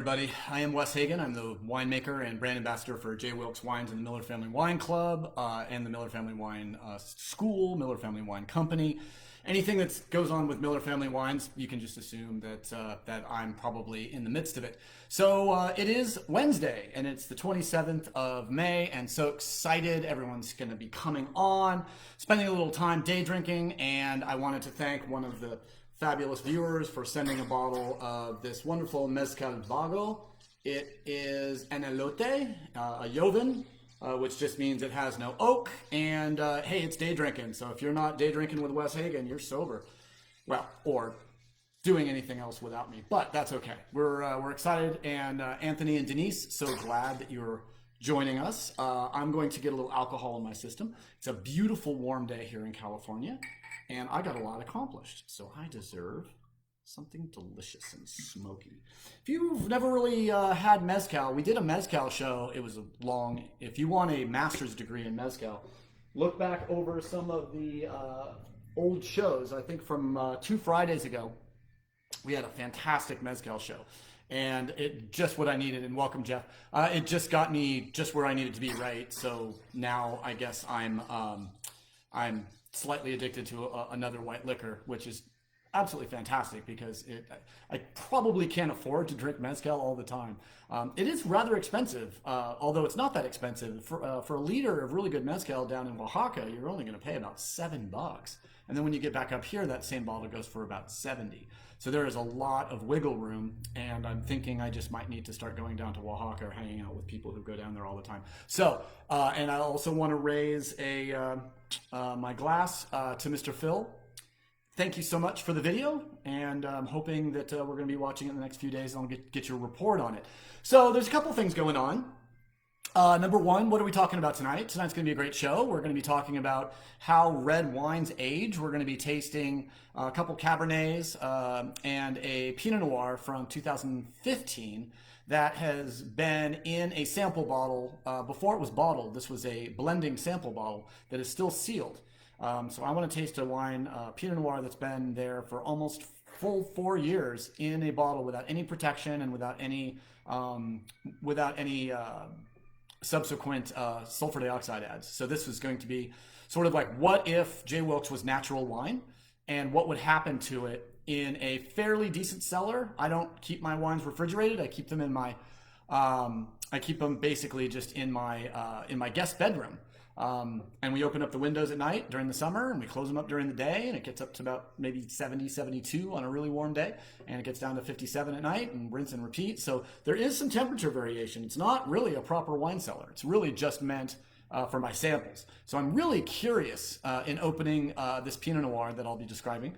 everybody. I am Wes Hagen. I'm the winemaker and brand ambassador for J. Wilkes Wines and the Miller Family Wine Club and the Miller Family Wine School, Miller Family Wine Company. Anything that goes on with Miller Family Wines, you can just assume that I'm probably in the midst of it. So it is Wednesday, and it's the 27th of May, and so excited. Everyone's going to be coming on, spending a little time day drinking, and I wanted to thank one of the fabulous viewers for sending a bottle of this wonderful Mezcal Vago. It is an elote, a Joven, which just means it has no oak. And hey, it's day drinking. So if you're not day drinking with Wes Hagen, you're sober. Well, or doing anything else without me, but that's okay. We're excited. And Anthony and Denise, so glad that you're joining us. I'm going to get a little alcohol in my system. It's a beautiful warm day here in California. And I got a lot accomplished, so I deserve something delicious and smoky. If you've never really had mezcal, we did a mezcal show. It was a long, if you want a master's degree in mezcal, look back over some of the old shows. I think from 2 Fridays ago, we had a fantastic mezcal show. And it just what I needed, and welcome, Jeff. It just got me just where I needed to be, right? So now I guess I'm slightly addicted to another white liquor, which is absolutely fantastic because I probably can't afford to drink mezcal all the time. It is rather expensive, although it's not that expensive. For a liter of really good mezcal down in Oaxaca, you're only going to pay about $7. And then when you get back up here, that same bottle goes for about 70. So there is a lot of wiggle room, and I'm thinking I just might need to start going down to Oaxaca or hanging out with people who go down there all the time. So, and I also want to raise my glass to Mr. Phil. Thank you so much for the video, and I'm hoping that we're going to be watching it in the next few days, and I'll get your report on it. So there's a couple things going on. Number one, what are we talking about tonight? Tonight's going to be a great show. We're going to be talking about how red wines age. We're going to be tasting a couple Cabernets and a Pinot Noir from 2015 that has been in a sample bottle before it was bottled. This was a blending sample bottle that is still sealed. So I want to taste a wine, Pinot Noir, that's been there for almost full 4 years in a bottle without any protection and without any subsequent sulfur dioxide adds. So this was going to be sort of like, what if J. Wilkes was natural wine, and what would happen to it in a fairly decent cellar? I don't keep my wines refrigerated. I keep them in my, I keep them basically just in my guest bedroom. And we open up the windows at night during the summer, and we close them up during the day, and it gets up to about maybe 70, 72 on a really warm day, and it gets down to 57 at night, and rinse and repeat. So there is some temperature variation. It's not really a proper wine cellar. It's really just meant for my samples. So I'm really curious in opening this Pinot Noir that I'll be describing,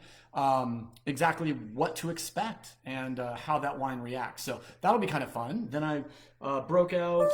exactly what to expect and how that wine reacts. So that'll be kind of fun. Then I broke out...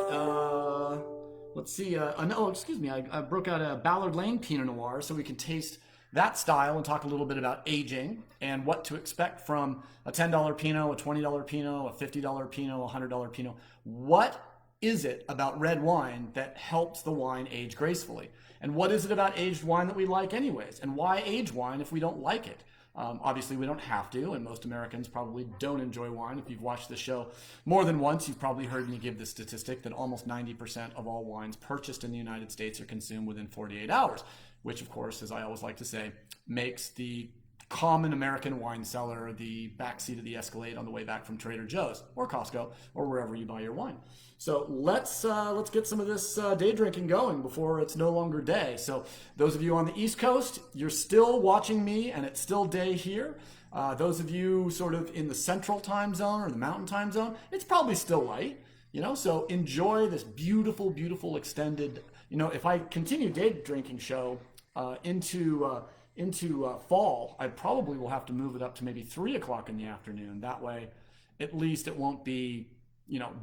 let's see, I broke out a Ballard Lane Pinot Noir so we can taste that style and talk a little bit about aging and what to expect from a $10 Pinot, a $20 Pinot, a $50 Pinot, a $100 Pinot. What is it about red wine that helps the wine age gracefully? And what is it about aged wine that we like anyways? And why age wine if we don't like it? Obviously, we don't have to, and most Americans probably don't enjoy wine. If you've watched the show more than once, you've probably heard me give the statistic that almost 90% of all wines purchased in the United States are consumed within 48 hours, which, of course, as I always like to say, makes the common American wine cellar the backseat of the Escalade on the way back from Trader Joe's or Costco or wherever you buy your wine. So let's get some of this day drinking going before it's no longer day. So those of you on the East Coast, you're still watching me, and it's still day here. Those of you sort of in the Central Time Zone or the Mountain Time Zone, it's probably still light. So enjoy this beautiful, beautiful extended. If I continue day drinking show into fall, I probably will have to move it up to maybe 3 o'clock in the afternoon. That way, at least it won't be,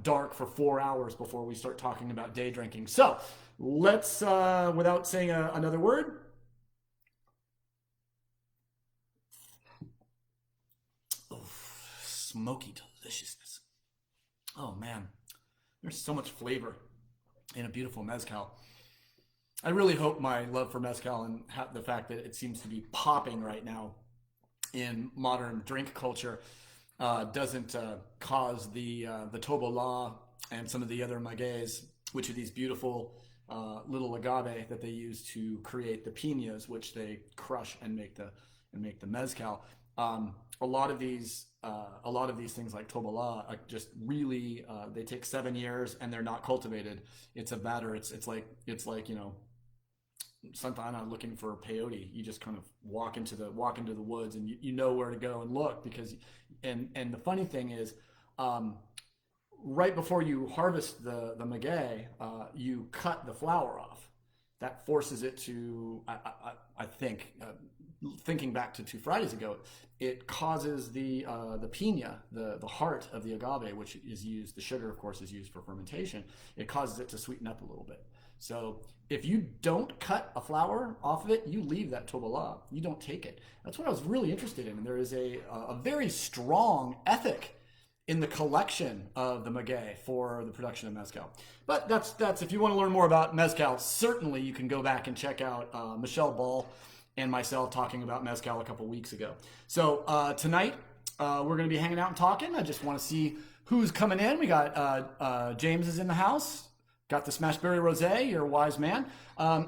dark for 4 hours before we start talking about day drinking. So let's, without saying another word, smoky deliciousness. Oh man, there's so much flavor in a beautiful mezcal. I really hope my love for mezcal and the fact that it seems to be popping right now in modern drink culture doesn't cause the tobola and some of the other magueys, which are these beautiful little agave that they use to create the piñas, which they crush and make the mezcal. A lot of these things like tobola are just really they take 7 years and they're not cultivated. It's a matter. It's like Santa Ana looking for peyote. You just kind of walk into the woods and you know where to go and look because and the funny thing is. Right before you harvest the maguey, you cut the flower off. That forces it to, I think, thinking back to 2 Fridays ago, it causes the piña, the heart of the agave, which is used, the sugar, of course, is used for fermentation. It causes it to sweeten up a little bit. So if you don't cut a flower off of it, you leave that tobola. You don't take it. That's what I was really interested in. And there is a very strong ethic in the collection of the maguey for the production of mezcal. But that's if you want to learn more about mezcal, certainly you can go back and check out Michelle Ball and myself talking about mezcal a couple weeks ago. So tonight we're going to be hanging out and talking. I just want to see who's coming in. We got James is in the house. Got the Smashberry Rosé, you're a wise man.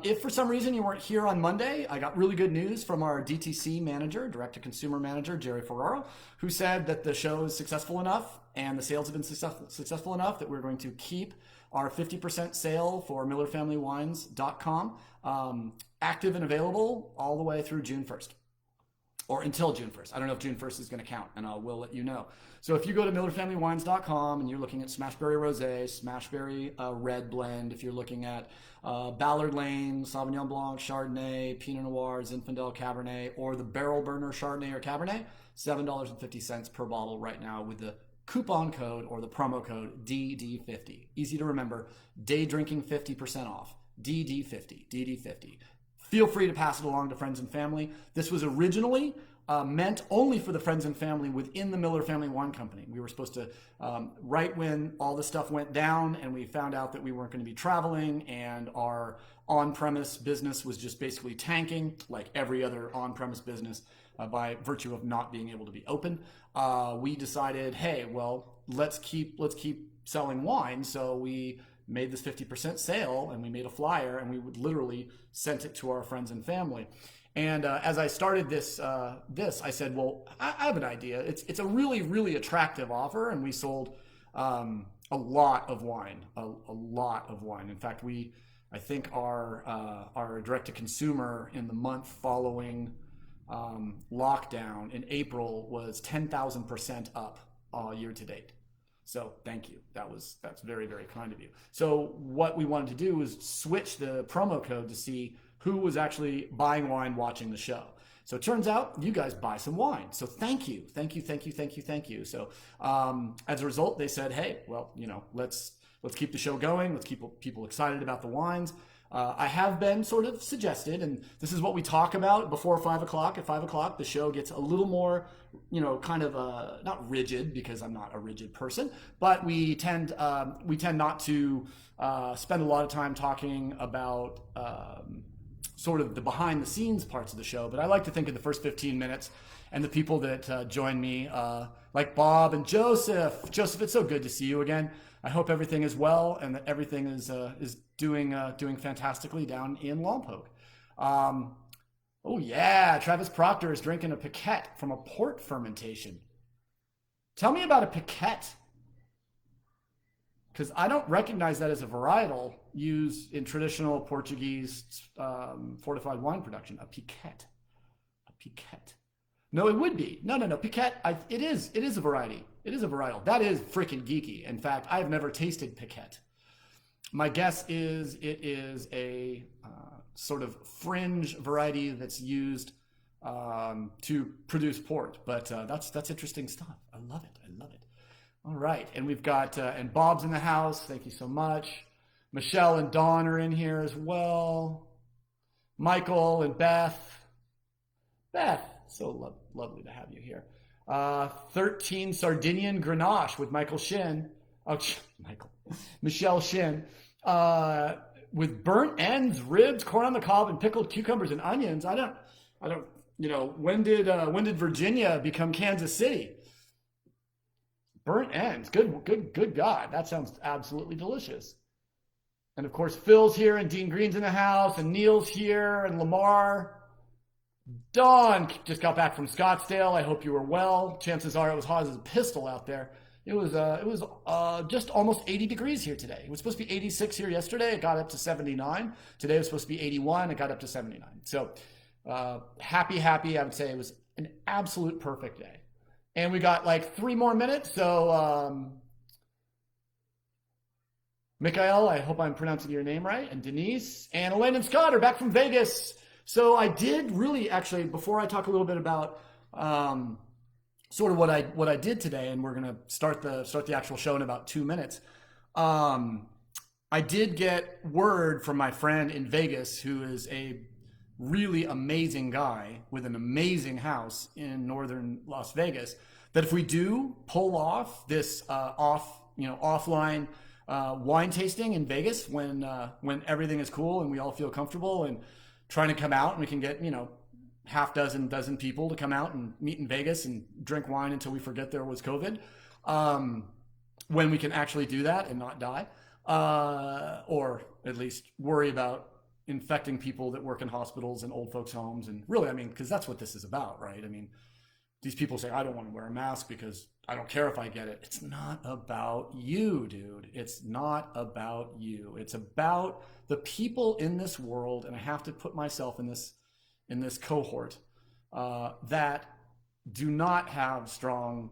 If for some reason you weren't here on Monday, I got really good news from our DTC manager, direct-to-consumer manager, Jerry Ferraro, who said that the show is successful enough and the sales have been successful enough that we're going to keep our 50% sale for MillerFamilyWines.com active and available all the way through June 1st. Or until June 1st. I don't know if June 1st is going to count, and I will let you know. So if you go to MillerFamilyWines.com and you're looking at Smashberry Rosé, Smashberry Red Blend, if you're looking at Ballard Lane, Sauvignon Blanc, Chardonnay, Pinot Noir, Zinfandel Cabernet, or the Barrel Burner Chardonnay or Cabernet, $7.50 per bottle right now with the coupon code or the promo code DD50. Easy to remember, day drinking 50% off, DD50, DD50. Feel free to pass it along to friends and family. This was originally meant only for the friends and family within the Miller Family Wine Company. We were supposed to, right when all the stuff went down and we found out that we weren't going to be traveling and our on-premise business was just basically tanking like every other on-premise business by virtue of not being able to be open, we decided, hey, well, let's keep selling wine. So we made this 50% sale and we made a flyer and we would literally sent it to our friends and family. And as I started this, I said, well, I have an idea. It's a really, really attractive offer. And we sold a lot of wine, a lot of wine. In fact, I think our direct to consumer in the month following lockdown in April was 10,000% up year to date. So thank you. That's very, very kind of you. So what we wanted to do was switch the promo code to see who was actually buying wine watching the show. So it turns out you guys buy some wine. So thank you. So as a result, they said, hey, well, let's keep the show going. Let's keep people excited about the wines. I have been sort of suggested, and this is what we talk about before 5 o'clock. At 5 o'clock, the show gets a little more, kind of not rigid because I'm not a rigid person, but we tend not to spend a lot of time talking about sort of the behind the scenes parts of the show. But I like to think of the first 15 minutes and the people that join me, like Bob and Joseph. Joseph, it's so good to see you again. I hope everything is well and that everything is doing fantastically down in Lompoc. Oh yeah, Travis Proctor is drinking a Piquette from a port fermentation. Tell me about a Piquette, because I don't recognize that as a varietal used in traditional Portuguese fortified wine production. A Piquette. No, it would be. No. Piquette, it is a variety. It is a varietal. That is freaking geeky. In fact, I've never tasted Piquette. My guess is it is a sort of fringe variety that's used to produce port. But that's interesting stuff. I love it. All right. And we've got, and Bob's in the house. Thank you so much. Michelle and Dawn are in here as well. Michael and Beth. So lovely to have you here. 13 Sardinian Grenache with Michael Shin. Oh, Michelle Shin. With burnt ends, ribs, corn on the cob, and pickled cucumbers and onions. I don't. When did Virginia become Kansas City? Burnt ends. Good God. That sounds absolutely delicious. And of course, Phil's here and Dean Green's in the house and Neil's here and Lamar. Dawn just got back from Scottsdale. I hope you were well. Chances are it was hot as a pistol out there. It was just almost 80 degrees here today. It was supposed to be 86 here yesterday. It got up to 79. Today it was supposed to be 81. It got up to 79. So happy. I would say it was an absolute perfect day. And we got like 3 more minutes. So Mikhail, I hope I'm pronouncing your name right. And Denise and Elaine and Scott are back from Vegas. So I did really actually, before I talk a little bit about sort of what I did today, and we're gonna start the actual show in about 2 minutes. I did get word from my friend in Vegas, who is a really amazing guy with an amazing house in northern Las Vegas, that if we do pull off this offline wine tasting in Vegas when everything is cool and we all feel comfortable and trying to come out, and we can get half dozen people to come out and meet in Vegas and drink wine until we forget there was COVID, when we can actually do that and not die, or at least worry about infecting people that work in hospitals and old folks homes. And really, I mean, because that's what this is about, right? I mean, these people say, I don't want to wear a mask because I don't care if I get it. It's not about you, dude. It's not about you. It's about the people in this world, and I have to put myself in this cohort, that do not have strong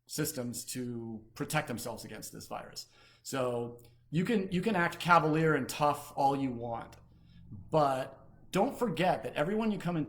systems to protect themselves against this virus. So you can act cavalier and tough all you want, but don't forget that everyone you come in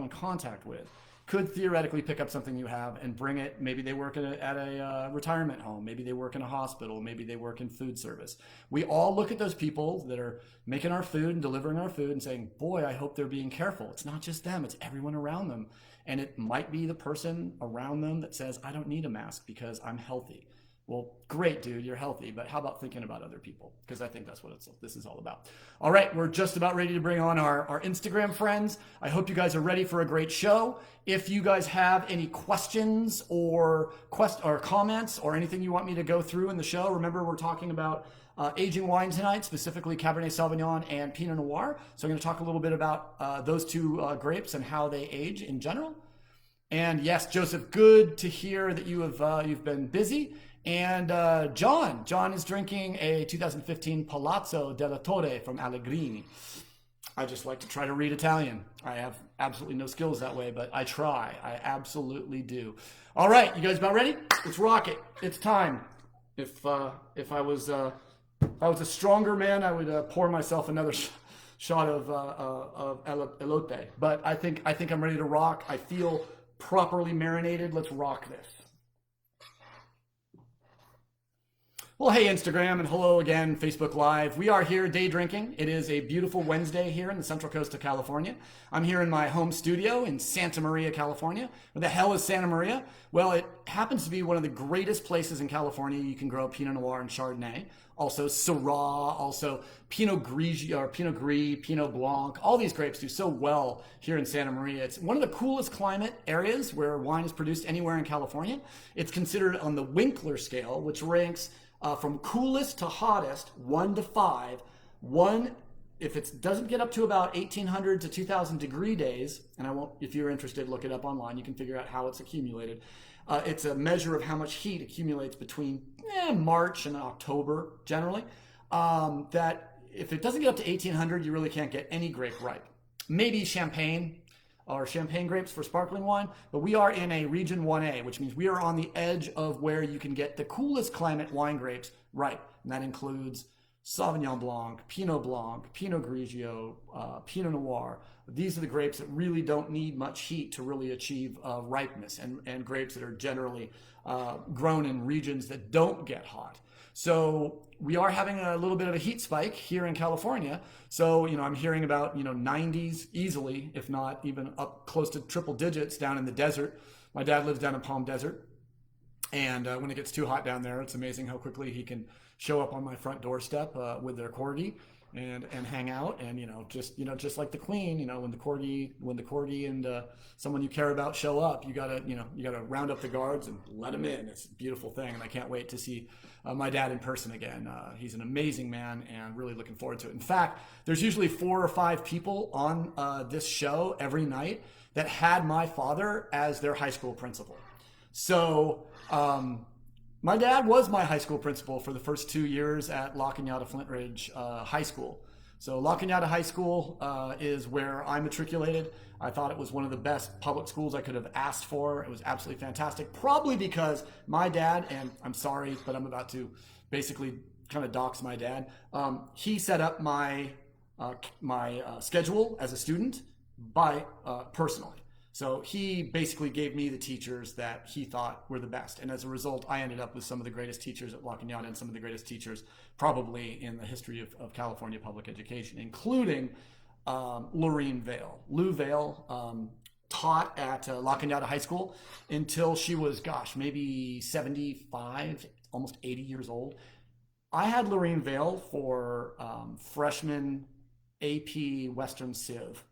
contact with could theoretically pick up something you have and bring it. Maybe they work at a retirement home. Maybe they work in a hospital. Maybe they work in food service. We all look at those people that are making our food and delivering our food and saying, boy, I hope they're being careful. It's not just them, it's everyone around them. And it might be the person around them that says, I don't need a mask because I'm healthy. Well, great, dude, you're healthy, but how about thinking about other people? Because I think that's what this is all about. All right, we're just about ready to bring on our Instagram friends. I hope you guys are ready for a great show. If you guys have any questions or comments or anything you want me to go through in the show, remember we're talking about aging wine tonight, specifically Cabernet Sauvignon and Pinot Noir. So I'm going to talk a little bit about those two grapes and how they age in general. And yes, Joseph, good to hear that you've been busy. And John is drinking a 2015 Palazzo della Torre from Allegrini. I just like to try to read Italian. I have absolutely no skills that way, but I try. I absolutely do. All right, you guys about ready? Let's rock it. It's time. If I was a stronger man, I would pour myself another shot of elote. But I think I'm ready to rock. I feel properly marinated. Let's rock this. Well, hey, Instagram, and hello again, Facebook Live. We are here day drinking. It is a beautiful Wednesday here in the Central Coast of California. I'm here in my home studio in Santa Maria, California. Where the hell is Santa Maria? Well, it happens to be one of the greatest places in California. You can grow Pinot Noir and Chardonnay. Also Syrah, also Pinot Grigio, or Pinot Gris, Pinot Blanc. All these grapes do so well here in Santa Maria. It's one of the coolest climate areas where wine is produced anywhere in California. It's considered on the Winkler scale, which ranks from coolest to hottest, 1 to 5. If it doesn't get up to about 1800 to 2000 degree days, and I won't, if you're interested, look it up online. You can figure out how it's accumulated. It's a measure of how much heat accumulates between March and October, generally. That if it doesn't get up to 1800, you really can't get any grape ripe. Maybe champagne or champagne grapes for sparkling wine, but we are in a region 1A, which means we are on the edge of where you can get the coolest climate wine grapes ripe. And that includes Sauvignon Blanc, Pinot Grigio, Pinot Noir. These are the grapes that really don't need much heat to really achieve ripeness, and grapes that are generally grown in regions that don't get hot. So we are having a little bit of a heat spike here in California. So, I'm hearing about, 90s easily, if not even up close to triple digits down in the desert. My dad lives down in Palm Desert. And when it gets too hot down there, it's amazing how quickly he can show up on my front doorstep with their corgi and hang out, and just like the Queen, when the corgi and someone you care about show up, you gotta round up the guards and let them in. It's a beautiful thing, and I can't wait to see my dad in person again. He's an amazing man, and really looking forward to it. In fact, there's usually 4 or 5 people on this show every night that had my father as their high school principal. So my dad was my high school principal for the first 2 years at La Cañada Flint Ridge High School. So La Cañada High School is where I matriculated. I thought it was one of the best public schools I could have asked for. It was absolutely fantastic, probably because my dad, and I'm sorry, but I'm about to basically kind of dox my dad. He set up my schedule as a student by personally. So he basically gave me the teachers that he thought were the best. And as a result, I ended up with some of the greatest teachers at La Cañada and some of the greatest teachers probably in the history of California public education, including Lorene Vail. Lou Vail taught at La Cañada High School until she was, maybe 75, almost 80 years old. I had Lorene Vail for freshman AP Western Civ.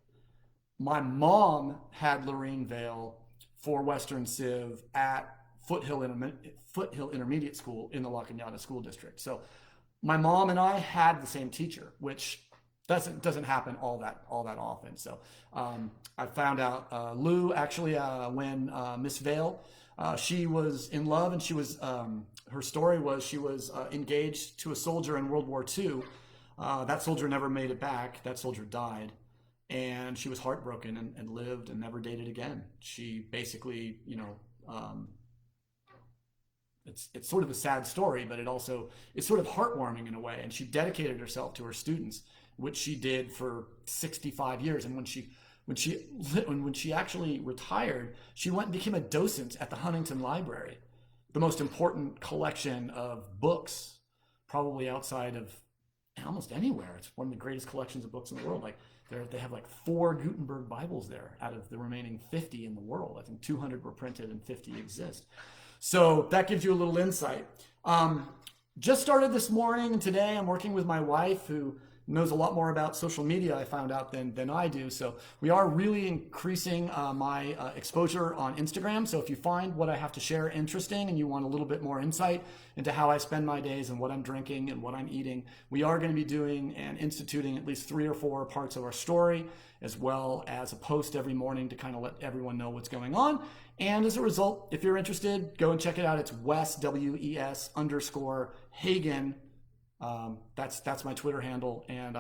My mom had Lorene Vail for Western Civ at Foothill Intermediate School in the La Cañada School District. So my mom and I had the same teacher, which doesn't happen all that often. So I found out Lou actually when Miss Vail, she was in love, and she was her story was she was engaged to a soldier in World War II. That soldier never made it back. That soldier died. And she was heartbroken and lived and never dated again. She basically, it's sort of a sad story, but it's sort of heartwarming in a way. And she dedicated herself to her students, which she did for 65 years. And when she actually retired, she went and became a docent at the Huntington Library, the most important collection of books, probably outside of almost anywhere. It's one of the greatest collections of books in the world. They have 4 Gutenberg Bibles there out of the remaining 50 in the world. I think 200 were printed and 50 exist. So that gives you a little insight. Just started this morning, and today I'm working with my wife, who knows a lot more about social media, I found out, than I do. So we are really increasing my exposure on Instagram. So if you find what I have to share interesting and you want a little bit more insight into how I spend my days and what I'm drinking and what I'm eating, we are going to be doing and instituting at least 3 or 4 parts of our story, as well as a post every morning to kind of let everyone know what's going on. And as a result, if you're interested, go and check it out. It's Wes, WES_Hagen. That's my Twitter handle, and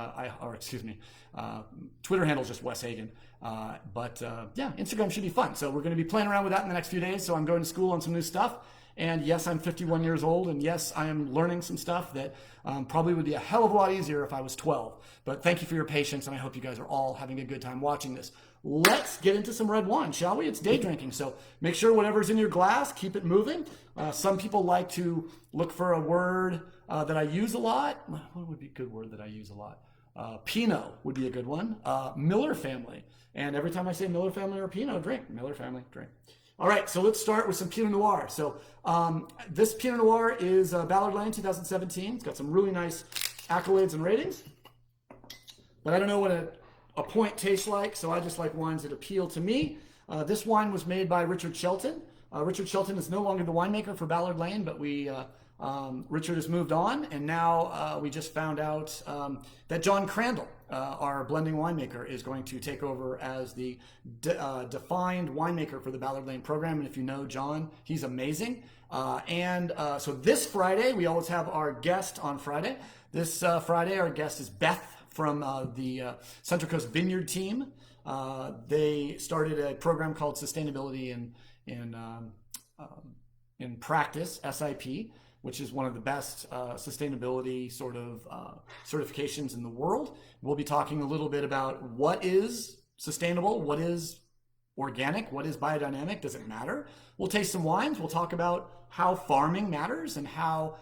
Twitter handle is just Wes Hagen. Instagram should be fun. So we're going to be playing around with that in the next few days. So I'm going to school on some new stuff. And yes, I'm 51 years old, and yes, I am learning some stuff that probably would be a hell of a lot easier if I was 12. But thank you for your patience, and I hope you guys are all having a good time watching this. Let's get into some red wine, shall we? It's day drinking, so make sure whatever's in your glass, keep it moving. Some people like to look for a word that I use a lot. What would be a good word that I use a lot? Pinot would be a good one. Miller family. And every time I say Miller family or Pinot, drink. Miller family, drink. All right, so let's start with some Pinot Noir. So this Pinot Noir is Ballard Lane 2017. It's got some really nice accolades and ratings. But I don't know what a point tastes like, so I just like wines that appeal to me. This wine was made by Richard Shelton. Richard Shelton is no longer the winemaker for Ballard Lane, but Richard has moved on, and now we just found out that John Crandall, our blending winemaker, is going to take over as the defined winemaker for the Ballard Lane program. And if you know John, he's amazing. So this Friday, we always have our guest on Friday. This Friday, our guest is Beth from the Central Coast Vineyard team. They started a program called Sustainability in Practice, SIP, which is one of the best sustainability sort of certifications in the world. We'll be talking a little bit about what is sustainable, what is organic, what is biodynamic, does it matter? We'll taste some wines, we'll talk about how farming matters and how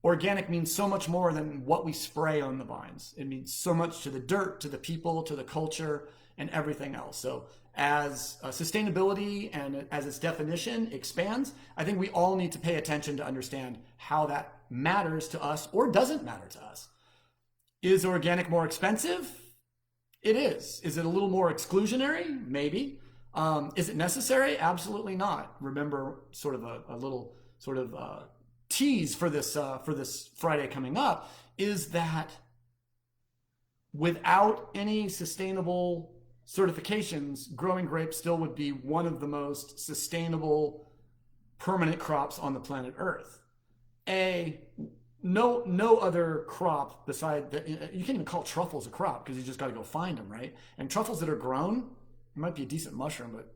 organic means so much more than what we spray on the vines. It means so much to the dirt, to the people, to the culture, and everything else. So as sustainability and as its definition expands, I think we all need to pay attention to understand how that matters to us or doesn't matter to us. Is organic more expensive? It is. Is it a little more exclusionary? Maybe. Is it necessary? Absolutely not. Remember, sort of a little sort of tease for this Friday coming up is that without any sustainable certifications, growing grapes still would be one of the most sustainable permanent crops on the planet Earth. No other crop beside that, you can't even call truffles a crop because you just got to go find them, right? And truffles that are grown, it might be a decent mushroom, but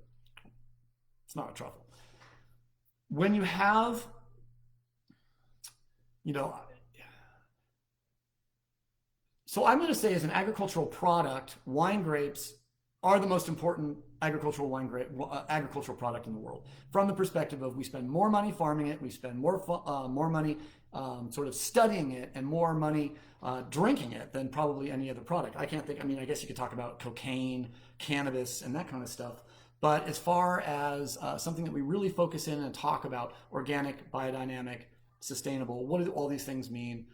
it's not a truffle. When you have, so I'm going to say as an agricultural product, wine grapes are the most important agricultural product in the world. From the perspective of we spend more money farming it, we spend more money sort of studying it, and more money drinking it than probably any other product. I can't think. I mean, I guess you could talk about cocaine, cannabis, and that kind of stuff. But as far as something that we really focus in and talk about, organic, biodynamic, sustainable, what do all these things mean?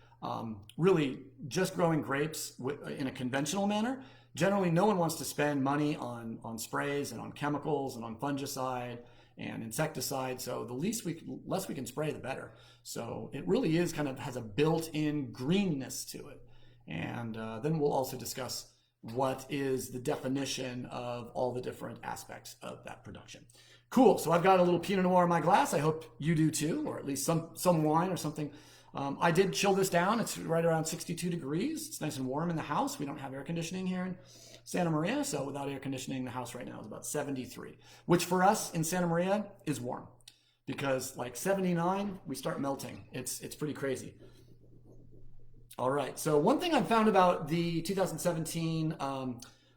Really, just growing grapes in a conventional manner. Generally, no one wants to spend money on sprays and on chemicals and on fungicide and insecticide. So the less we can spray, the better. So it really is kind of has a built-in greenness to it. And then we'll also discuss what is the definition of all the different aspects of that production. Cool. So I've got a little Pinot Noir in my glass. I hope you do too, or at least some wine or something. I did chill this down. It's right around 62 degrees. It's nice and warm in the house. We don't have air conditioning here in Santa Maria. So without air conditioning, the house right now is about 73, which for us in Santa Maria is warm because like 79, we start melting. It's pretty crazy. All right. So one thing I found about the 2017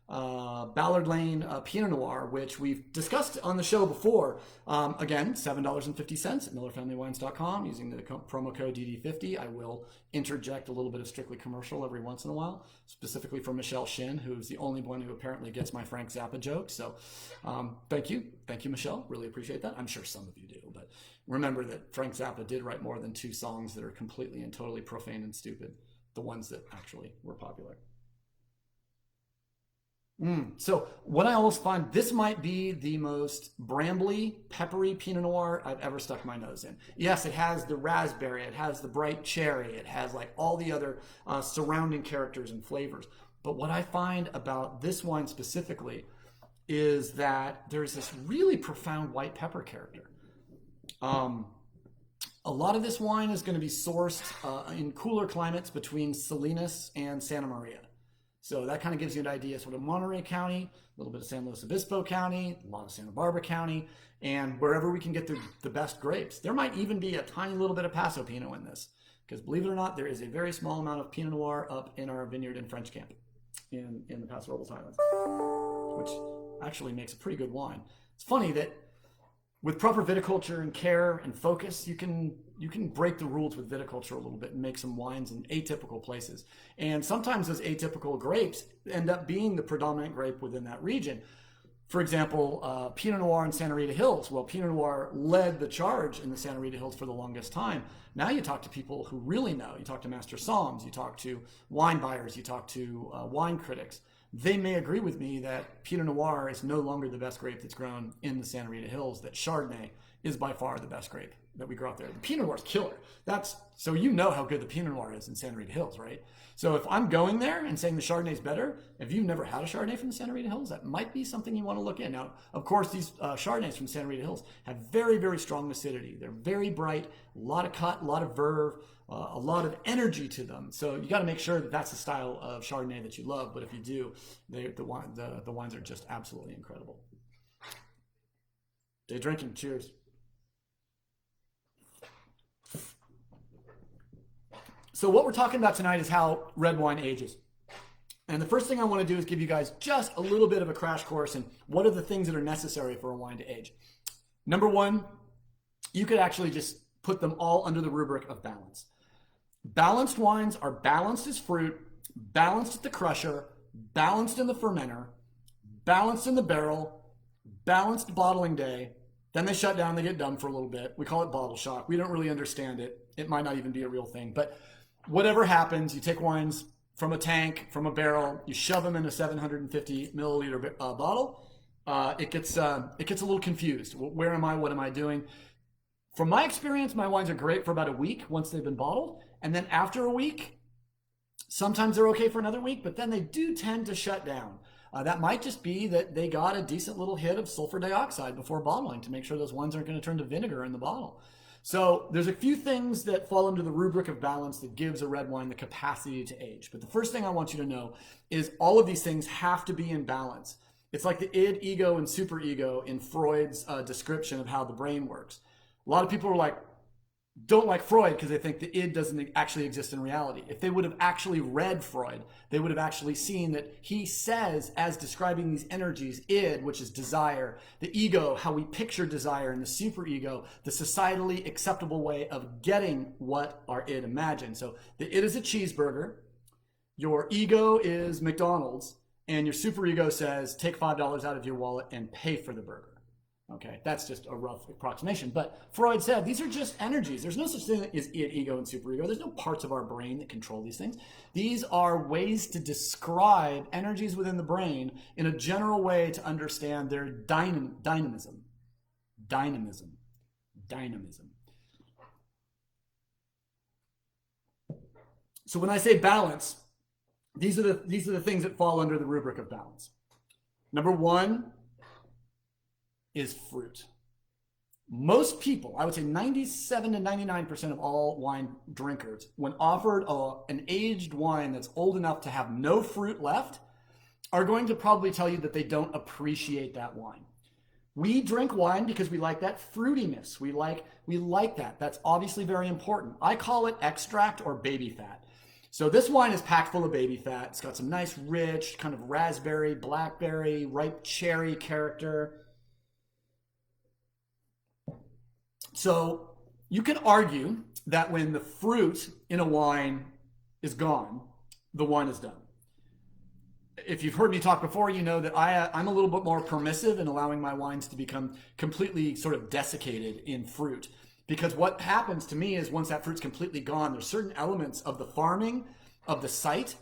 Ballard Lane Pinot Noir, which we've discussed on the show before. Again, $7.50 at MillerFamilyWines.com using the promo code DD50. I will interject a little bit of strictly commercial every once in a while, specifically for Michelle Shin, who's the only one who apparently gets my Frank Zappa joke. So thank you, Michelle. Really appreciate that. I'm sure some of you do, but remember that Frank Zappa did write more than 2 songs that are completely and totally profane and stupid, the ones that actually were popular. So what I almost find, this might be the most brambly, peppery Pinot Noir I've ever stuck my nose in. Yes, it has the raspberry, it has the bright cherry, it has like all the other surrounding characters and flavors. But what I find about this wine specifically is that there's this really profound white pepper character. A lot of this wine is going to be sourced in cooler climates between Salinas and Santa Maria. So that kind of gives you an idea, sort of Monterey County, a little bit of San Luis Obispo County, a lot of Santa Barbara County, and wherever we can get the best grapes. There might even be a tiny little bit of Paso Pinot in this, because believe it or not, there is a very small amount of Pinot Noir up in our vineyard in French Camp, in the Paso Robles Highlands, which actually makes a pretty good wine. It's funny that with proper viticulture and care and focus, you can break the rules with viticulture a little bit and make some wines in atypical places. And sometimes those atypical grapes end up being the predominant grape within that region. For example, Pinot Noir in Santa Rita Hills. Well, Pinot Noir led the charge in the Santa Rita Hills for the longest time. Now you talk to people who really know. You talk to master somms, you talk to wine buyers, you talk to wine critics. They may agree with me that Pinot Noir is no longer the best grape that's grown in the Santa Rita Hills, that Chardonnay is by far the best grape that we grow out there. The Pinot Noir is killer. So you know how good the Pinot Noir is in Santa Rita Hills, right? So if I'm going there and saying the Chardonnay is better, if you've never had a Chardonnay from the Santa Rita Hills, that might be something you want to look at. Now, of course, these Chardonnays from Santa Rita Hills have very, very strong acidity. They're very bright, a lot of cut, a lot of verve, a lot of energy to them. So you got to make sure that that's the style of Chardonnay that you love. But if you do, the wines are just absolutely incredible. Day drinking. Cheers. So what we're talking about tonight is how red wine ages. And the first thing I want to do is give you guys just a little bit of a crash course in what are the things that are necessary for a wine to age. Number one, you could actually just put them all under the rubric of balance. Balanced wines are balanced as fruit, balanced at the crusher, balanced in the fermenter, balanced in the barrel, balanced bottling day. Then they shut down, they get dumb for a little bit. We call it bottle shock. We don't really understand it. It might not even be a real thing. But whatever happens, you take wines from a tank, from a barrel, you shove them in a 750 milliliter bottle, it gets a little confused. Where am I? What am I doing? From my experience, my wines are great for about a week once they've been bottled. And then after a week, sometimes they're okay for another week, but then they do tend to shut down. That might just be that they got a decent little hit of sulfur dioxide before bottling to make sure those wines aren't going to turn to vinegar in the bottle. So there's a few things that fall under the rubric of balance that gives a red wine the capacity to age. But the first thing I want you to know is all of these things have to be in balance. It's like the id, ego, and superego in Freud's description of how the brain works. A lot of people are like, don't like Freud because they think the id doesn't actually exist in reality. If they would have actually read Freud, they would have actually seen that he says, as describing these energies, id, which is desire, the ego, how we picture desire, and the superego, the societally acceptable way of getting what our id imagines. So the id is a cheeseburger, your ego is McDonald's, and your superego says, take $5 out of your wallet and pay for the burger. Okay, that's just a rough approximation. But Freud said these are just energies. There's no such thing as id, ego, and superego. There's no parts of our brain that control these things. These are ways to describe energies within the brain in a general way to understand their dynamism. So when I say balance, these are the things that fall under the rubric of balance. Number one is fruit. Most people, I would say 97 to 99% of all wine drinkers, when offered an aged wine that's old enough to have no fruit left, are going to probably tell you that they don't appreciate that wine. We drink wine because we like that fruitiness. We like that. That's obviously very important. I call it extract or baby fat. So this wine is packed full of baby fat. It's got some nice, rich, kind of raspberry, blackberry, ripe cherry character. So you can argue that when the fruit in a wine is gone, the wine is done. If you've heard me talk before, you know that I'm a little bit more permissive in allowing my wines to become completely sort of desiccated in fruit. Because what happens to me is once that fruit's completely gone, there's certain elements of the farming, of the site,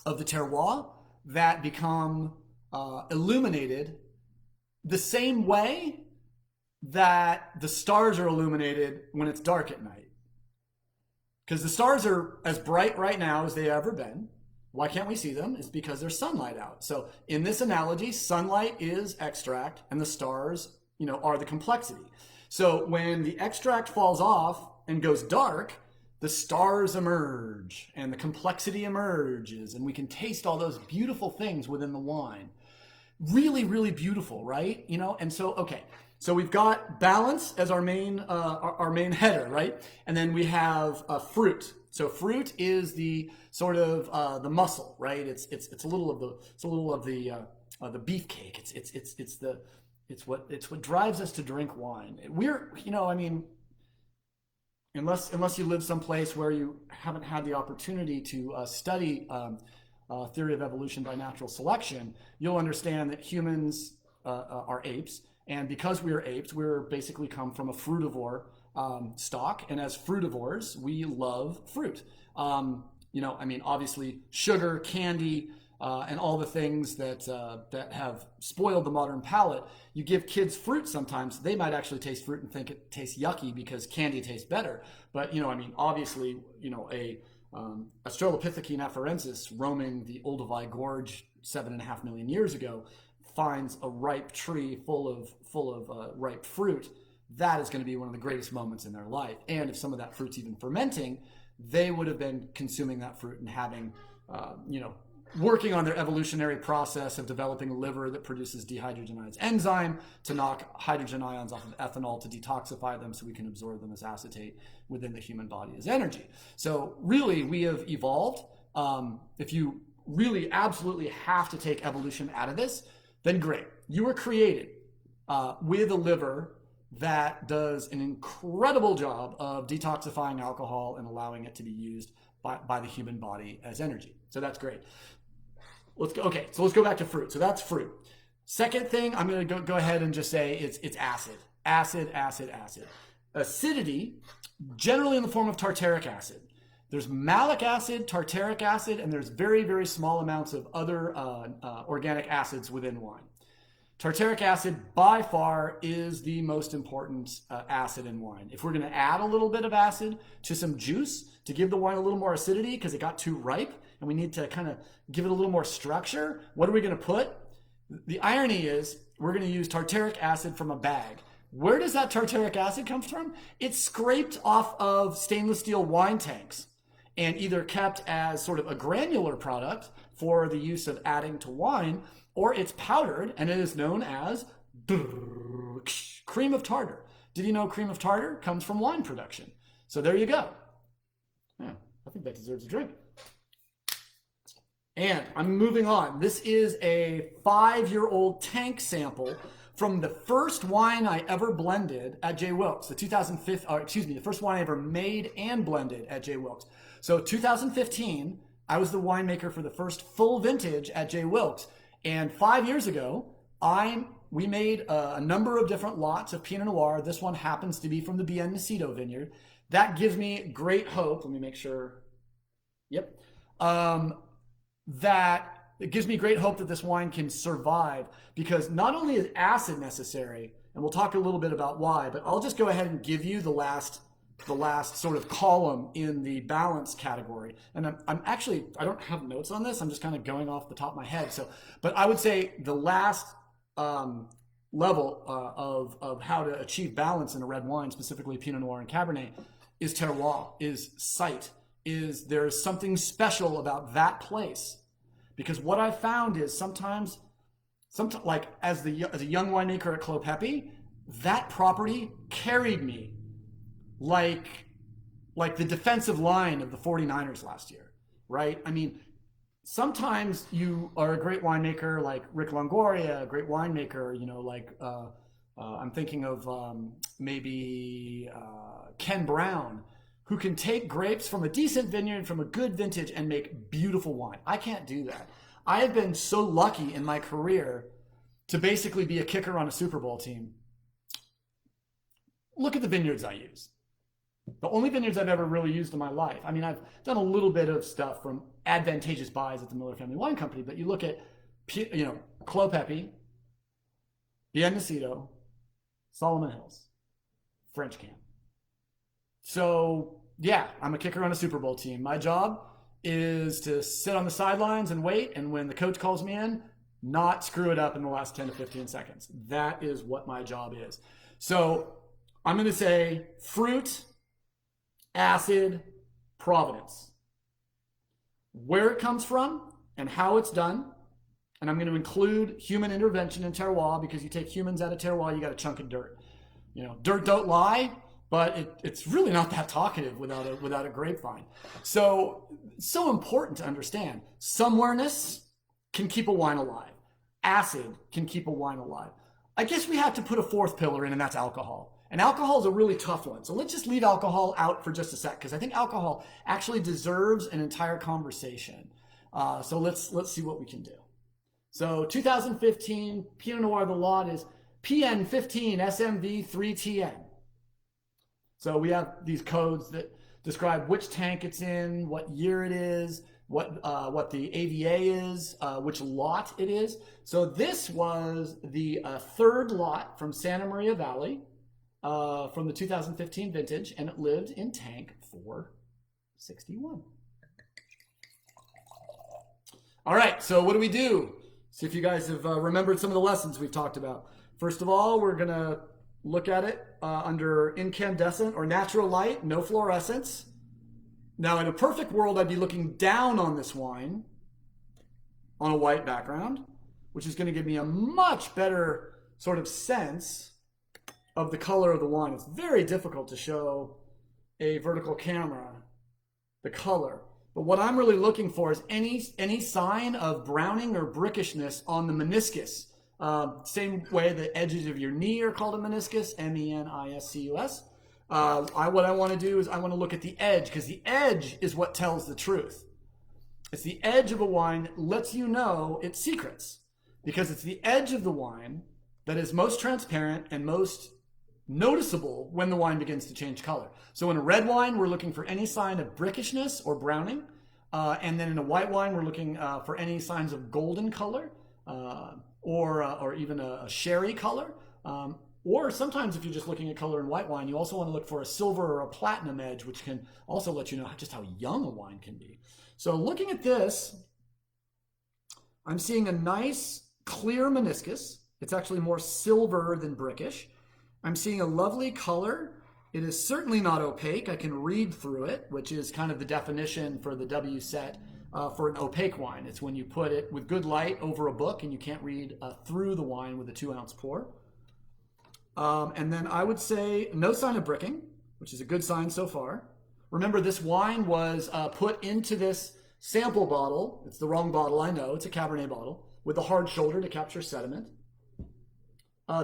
of the terroir that become illuminated the same way that the stars are illuminated when it's dark at night. Because the stars are as bright right now as they've ever been. Why can't we see them? It's because there's sunlight out. So in this analogy, sunlight is extract and the stars, are the complexity. So when the extract falls off and goes dark, the stars emerge and the complexity emerges and we can taste all those beautiful things within the wine. Really, really beautiful, right? And so, okay. So we've got balance as our main header, right? And then we have fruit. So fruit is the sort of the muscle, right? It's a little of the beefcake. It's what drives us to drink wine. Unless you live someplace where you haven't had the opportunity to study theory of evolution by natural selection, you'll understand that humans are apes. And because we are apes, we're basically come from a fruitivore stock. And as fruitivores, we love fruit. Obviously sugar, candy, and all the things that have spoiled the modern palate. You give kids fruit sometimes, they might actually taste fruit and think it tastes yucky because candy tastes better. But, obviously, a Australopithecine afarensis roaming the Olduvai Gorge 7.5 million years ago finds a ripe tree full of ripe fruit. That is going to be one of the greatest moments in their life. And if some of that fruit's even fermenting, they would have been consuming that fruit and having, working on their evolutionary process of developing a liver that produces dehydrogenase enzyme to knock hydrogen ions off of ethanol to detoxify them so we can absorb them as acetate within the human body as energy. So really, we have evolved. If you really absolutely have to take evolution out of this, then great. You were created with a liver that does an incredible job of detoxifying alcohol and allowing it to be used by the human body as energy. So that's great. Let's go back to fruit. So that's fruit. Second thing, I'm going to go ahead and just say it's acid. Acid. Acidity, generally in the form of tartaric acid. There's malic acid, tartaric acid, and there's very, very small amounts of other organic acids within wine. Tartaric acid, by far, is the most important acid in wine. If we're going to add a little bit of acid to some juice to give the wine a little more acidity because it got too ripe and we need to kind of give it a little more structure, what are we going to put? The irony is we're going to use tartaric acid from a bag. Where does that tartaric acid come from? It's scraped off of stainless steel wine tanks and either kept as sort of a granular product for the use of adding to wine, or it's powdered and it is known as cream of tartar. Did you know cream of tartar comes from wine production? So there you go. Yeah, I think that deserves a drink. And I'm moving on. This is a 5-year-old tank sample from the first wine I ever blended at J. Wilkes, the first wine I ever made and blended at J. Wilkes. So 2015, I was the winemaker for the first full vintage at J. Wilkes. And 5 years ago, we made a number of different lots of Pinot Noir. This one happens to be from the Bien Nacido vineyard. That gives me great hope. Let me make sure. Yep. That it gives me great hope that this wine can survive, because not only is acid necessary, and we'll talk a little bit about why, but I'll just go ahead and give you the last sort of column in the balance category. And I'm actually, I don't have notes on this. I'm just kind of going off the top of my head. But I would say the last level of how to achieve balance in a red wine, specifically Pinot Noir and Cabernet, is terroir, is site, is there's something special about that place. Because what I found is sometimes like as a young winemaker at Clos Pepe, that property carried me like the defensive line of the 49ers last year, right? I mean, sometimes you are a great winemaker like Rick Longoria, a great winemaker, I'm thinking of maybe Ken Brown, who can take grapes from a decent vineyard, from a good vintage, and make beautiful wine. I can't do that. I have been so lucky in my career to basically be a kicker on a Super Bowl team. Look at the vineyards I use. The only vineyards I've ever really used in my life. I mean, I've done a little bit of stuff from advantageous buys at the Miller Family Wine Company, but you look at, Clos Pepe, Bien Nacido, Solomon Hills, French Camp. So, yeah, I'm a kicker on a Super Bowl team. My job is to sit on the sidelines and wait, and when the coach calls me in, not screw it up in the last 10 to 15 seconds. That is what my job is. So, I'm going to say fruit, acid, provenance. Where it comes from and how it's done. And I'm going to include human intervention in terroir, because you take humans out of terroir, you got a chunk of dirt. Dirt don't lie. But it's really not that talkative without a grapevine. So important to understand. Somewhereness can keep a wine alive. Acid can keep a wine alive. I guess we have to put a fourth pillar in, and that's alcohol. And alcohol is a really tough one. So let's just leave alcohol out for just a sec, because I think alcohol actually deserves an entire conversation. So let's see what we can do. So 2015 Pinot Noir, the lot is PN15 SMV 3TN. So we have these codes that describe which tank it's in, what year it is, what the AVA is, which lot it is. So this was the third lot from Santa Maria Valley from the 2015 vintage, and it lived in tank 461. All right, so what do we do? See if you guys have remembered some of the lessons we've talked about. First of all, we're going to look at it under incandescent or natural light, no fluorescence. Now, in a perfect world, I'd be looking down on this wine on a white background, which is going to give me a much better sort of sense of the color of the wine. It's very difficult to show a vertical camera the color. But what I'm really looking for is any sign of browning or brickishness on the meniscus. Same way the edges of your knee are called a meniscus, meniscus. What I want to do is I want to look at the edge, because the edge is what tells the truth. It's the edge of a wine that lets you know its secrets, because it's the edge of the wine that is most transparent and most noticeable when the wine begins to change color. So in a red wine, we're looking for any sign of brickishness or browning. And then in a white wine, we're looking for any signs of golden color or even a sherry color. Or sometimes if you're just looking at color in white wine, you also want to look for a silver or a platinum edge, which can also let you know just how young a wine can be. So looking at this, I'm seeing a nice clear meniscus. It's actually more silver than brickish. I'm seeing a lovely color. It is certainly not opaque. I can read through it, which is kind of the definition for the W set for an opaque wine. It's when you put it with good light over a book and you can't read through the wine with a 2-ounce pour. And then I would say no sign of bricking, which is a good sign so far. Remember, this wine was put into this sample bottle. It's the wrong bottle, I know. It's a Cabernet bottle with a hard shoulder to capture sediment.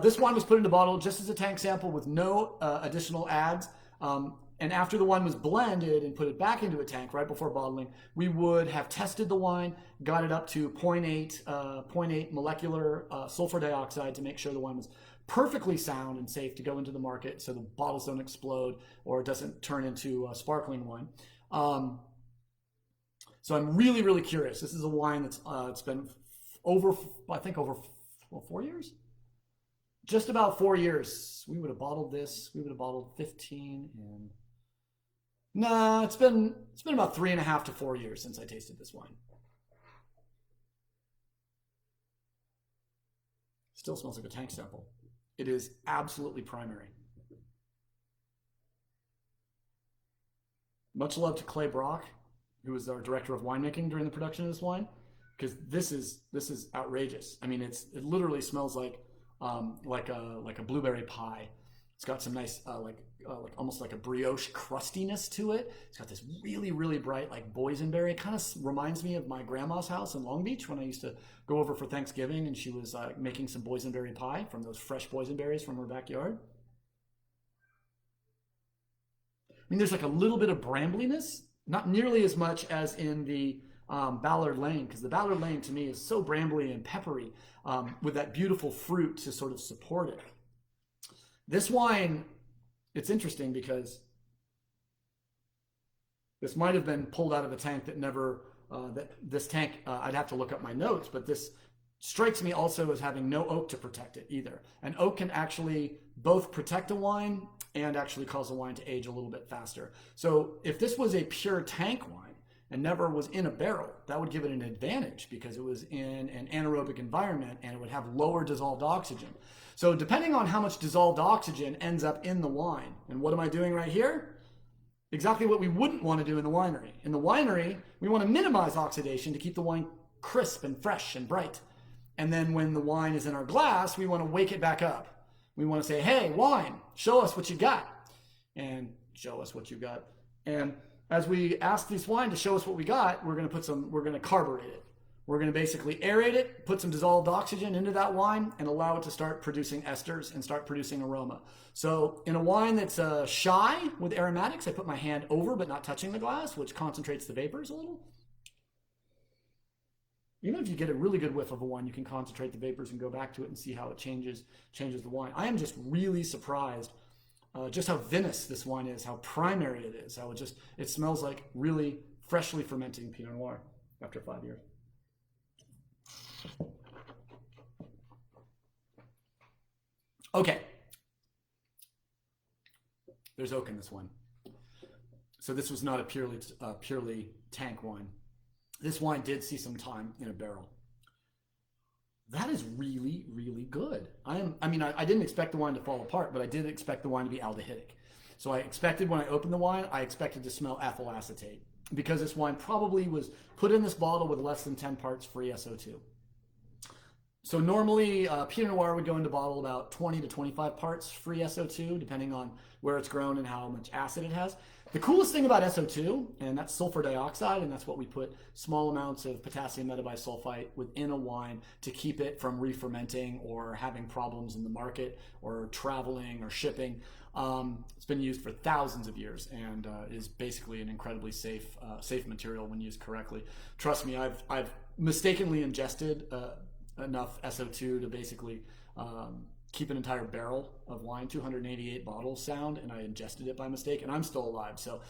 This wine was put in a bottle just as a tank sample with no additional adds. And after the wine was blended and put it back into a tank right before bottling, we would have tested the wine, got it up to 0.8 molecular sulfur dioxide to make sure the wine was perfectly sound and safe to go into the market so the bottles don't explode or it doesn't turn into sparkling wine. So I'm really, really curious. This is a wine that's it's been over 4 years? Just about 4 years. We would have bottled this. We would have bottled 15 and... Nah, it's been about 3.5 to 4 years since I tasted this wine. Still smells like a tank sample. It is absolutely primary. Much love to Clay Brock, who was our director of winemaking during the production of this wine, because this is outrageous. I mean, it literally smells like a blueberry pie. It's got some nice like almost like a brioche crustiness to it. It's got this really, really bright like boysenberry. It kind of reminds me of my grandma's house in Long Beach when I used to go over for Thanksgiving and she was making some boysenberry pie from those fresh boysenberries from her backyard. I mean, there's like a little bit of brambliness, not nearly as much as in the Ballard Lane, because the Ballard Lane to me is so brambly and peppery with that beautiful fruit to sort of support it. This wine, it's interesting because this might have been pulled out of a tank that never, this tank, I'd have to look up my notes, but this strikes me also as having no oak to protect it either. And oak can actually both protect a wine and actually cause a wine to age a little bit faster. So if this was a pure tank wine and never was in a barrel, that would give it an advantage because it was in an anaerobic environment and it would have lower dissolved oxygen. So depending on how much dissolved oxygen ends up in the wine, and what am I doing right here? Exactly what we wouldn't want to do in the winery. In the winery, we want to minimize oxidation to keep the wine crisp and fresh and bright. And then when the wine is in our glass, we want to wake it back up. We want to say, hey, wine, show us what you got. And show us what you got. And as we ask this wine to show us what we got, we're going to carburate it. We're going to basically aerate it, put some dissolved oxygen into that wine, and allow it to start producing esters and start producing aroma. So in a wine that's shy with aromatics, I put my hand over but not touching the glass, which concentrates the vapors a little. Even if you get a really good whiff of a wine, you can concentrate the vapors and go back to it and see how it changes the wine. I am just really surprised just how vinous this wine is, how primary it is, how it smells like really freshly fermenting Pinot Noir after 5 years. Okay, there's oak in this one. So this was not a purely tank wine. This wine did see some time in a barrel. That is really, really good. I didn't expect the wine to fall apart, but I did expect the wine to be aldehydic. So I expected when I opened the wine, I expected to smell ethyl acetate because this wine probably was put in this bottle with less than 10 parts free SO2. So normally Pinot Noir would go into bottle about 20 to 25 parts free SO2, depending on where it's grown and how much acid it has. The coolest thing about SO2, and that's sulfur dioxide, and that's what we put small amounts of potassium metabisulfite within a wine to keep it from re-fermenting or having problems in the market or traveling or shipping. It's been used for thousands of years and is basically an incredibly safe material when used correctly. Trust me, I've mistakenly ingested enough SO2 to basically keep an entire barrel of wine, 288 bottles sound, and I ingested it by mistake, and I'm still alive. So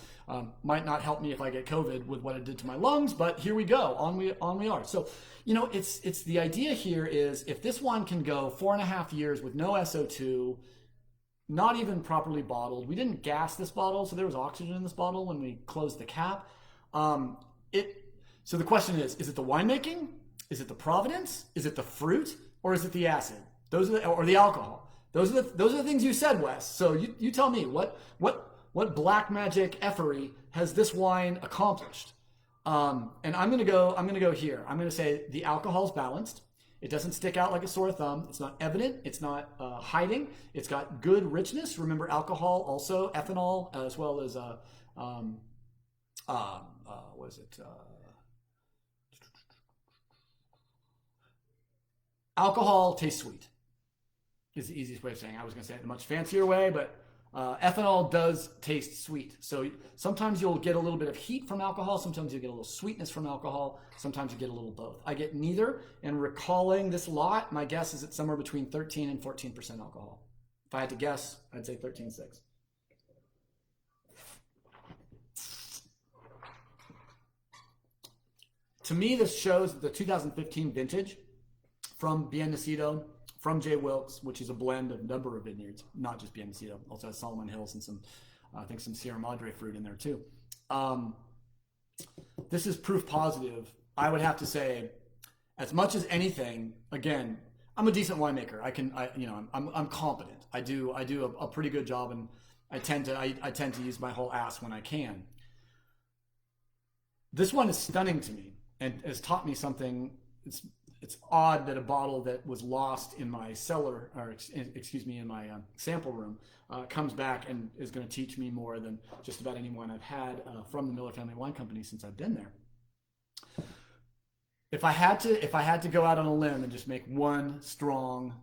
might not help me if I get COVID with what it did to my lungs, but here we go. On we are. So, it's the idea here is if this wine can go 4.5 years with no SO2, not even properly bottled. We didn't gas this bottle, so there was oxygen in this bottle when we closed the cap. So the question is it the winemaking? Is it the provenance? Is it the fruit? Or is it the acid? Or the alcohol? Those are the things you said, Wes. So you tell me what black magic effery has this wine accomplished? And I'm gonna go here. I'm gonna say the alcohol's balanced. It doesn't stick out like a sore thumb. It's not evident. It's not hiding. It's got good richness. Remember, alcohol also ethanol as well as what is it? Alcohol tastes sweet. Is the easiest way of saying it. I was going to say it in a much fancier way, but ethanol does taste sweet. So sometimes you'll get a little bit of heat from alcohol. Sometimes you get a little sweetness from alcohol. Sometimes you get a little both. I get neither. And recalling this lot, my guess is it's somewhere between 13 and 14% alcohol. If I had to guess, I'd say 13.6. To me, this shows the 2015 vintage from Bien Nacido, from J. Wilkes, which is a blend of a number of vineyards, not just Bien Nacido. Also has Solomon Hills and some, I think some Sierra Madre fruit in there too. This is proof positive. I would have to say, as much as anything, again, I'm a decent winemaker. I'm competent. I do a pretty good job, and I tend to use my whole ass when I can. This one is stunning to me and has taught me something. It's odd that a bottle that was lost in my cellar, or in my sample room, comes back and is going to teach me more than just about any wine I've had from the Miller Family Wine Company since I've been there. If I had to go out on a limb and just make one strong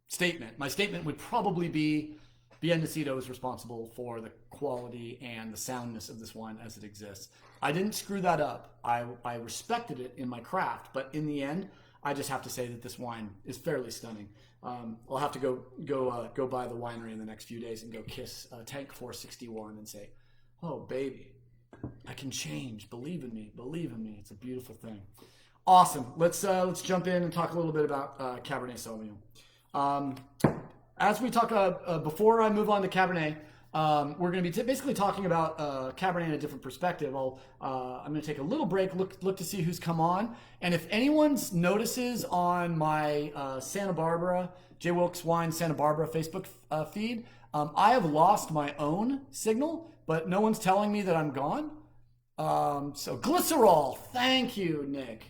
statement, my statement would probably be Bien Nacido is responsible for the quality and the soundness of this wine as it exists. I didn't screw that up. I respected it in my craft, but in the end, I just have to say that this wine is fairly stunning. I'll have to go by the winery in the next few days and go kiss Tank 461 and say, "Oh baby, I can change. Believe in me. Believe in me." It's a beautiful thing. Awesome. Let's jump in and talk a little bit about Cabernet Sauvignon. As we talk, before I move on to Cabernet, we're going to be basically talking about Cabernet in a different perspective. I'm going to take a little break, look to see who's come on. And if anyone notices on my Santa Barbara, J. Wilkes Wine Santa Barbara Facebook feed, I have lost my own signal, but no one's telling me that I'm gone. So glycerol, thank you, Nick.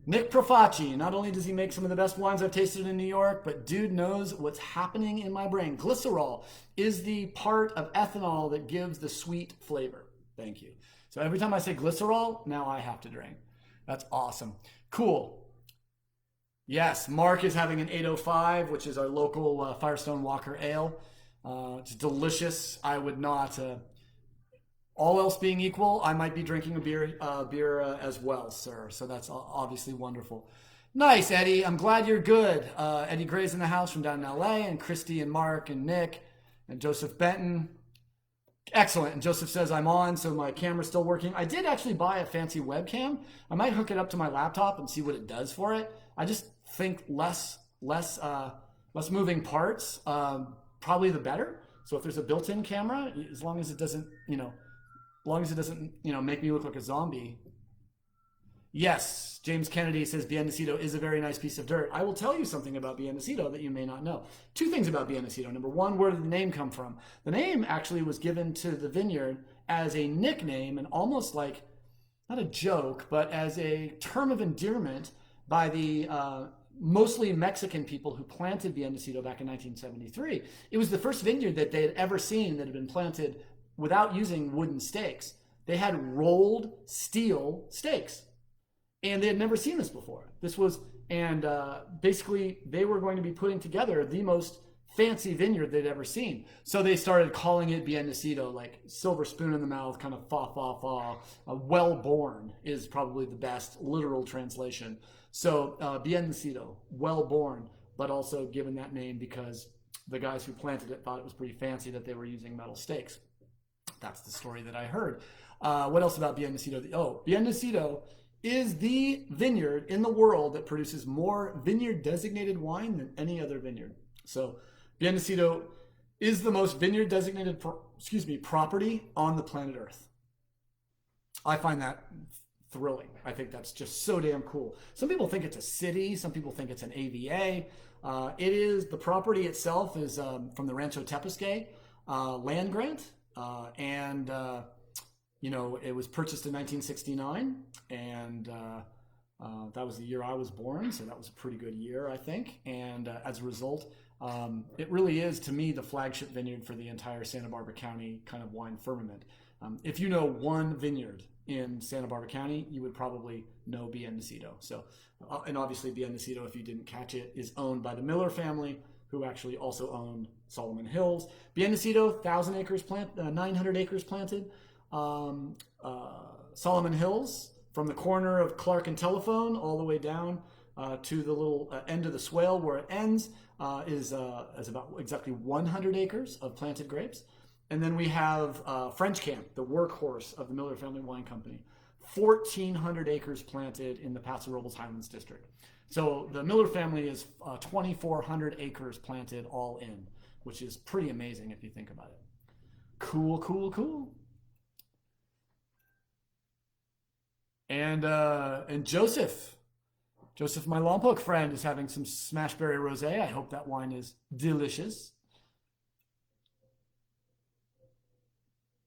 Nick Profaci, not only does he make some of the best wines I've tasted in New York, but dude knows what's happening in my brain. Glycerol is the part of ethanol that gives the sweet flavor. Thank you. So every time I say glycerol, now I have to drink. That's awesome. Cool. Yes, Mark is having an 805, which is our local Firestone Walker Ale. It's delicious. I would not... all else being equal, I might be drinking a beer as well, sir. So that's obviously wonderful. Nice, Eddie. I'm glad you're good. Eddie Gray's in the house from down in LA, and Christy and Mark and Nick and Joseph Benton. Excellent. And Joseph says I'm on, so my camera's still working. I did actually buy a fancy webcam. I might hook it up to my laptop and see what it does for it. I just think less moving parts, probably the better. So if there's a built-in camera, as long as it doesn't, make me look like a zombie. Yes, James Kennedy says Bien Nacido is a very nice piece of dirt. I will tell you something about Bien Nacido that you may not know. Two things about Bien Nacido. Number one, where did the name come from? The name actually was given to the vineyard as a nickname and almost like, not a joke, but as a term of endearment by the mostly Mexican people who planted Bien Nacido back in 1973. It was the first vineyard that they had ever seen that had been planted without using wooden stakes. They had rolled steel stakes, and they had never seen this before. Basically they were going to be putting together the most fancy vineyard they'd ever seen. So they started calling it Bien Nacido, like silver spoon in the mouth, kind of fa fa fa. Well born is probably the best literal translation. So Bien Nacido, well born but also given that name because the guys who planted it thought it was pretty fancy that they were using metal stakes. That's the story that I heard. What else about Biennacido? Oh, Biennacido is the vineyard in the world that produces more vineyard designated wine than any other vineyard. So Biennacido is the most vineyard designated property on the planet Earth. I find that thrilling. I think that's just so damn cool. Some people think it's a city. Some people think it's an AVA. It is, the property itself is from the Rancho Tepesque land grant. It was purchased in 1969, and that was the year I was born, so that was a pretty good year, I think. And as a result, it really is, to me, the flagship vineyard for the entire Santa Barbara County kind of wine firmament. If you know one vineyard in Santa Barbara County, you would probably know Biennacido. So, and obviously Biennacido, if you didn't catch it, is owned by the Miller family, who actually also own Solomon Hills. Biennacido, 1,000 acres 900 acres planted. Solomon Hills, from the corner of Clark and Telephone all the way down to the little end of the swale where it ends, is about exactly 100 acres of planted grapes. And then we have French Camp, the workhorse of the Miller Family Wine Company, 1,400 acres planted in the Paso Robles Highlands District. So the Miller family is 2,400 acres planted all in, which is pretty amazing if you think about it. Cool, cool, cool. And Joseph, my Lompoc friend, is having some Smashberry Rosé. I hope that wine is delicious.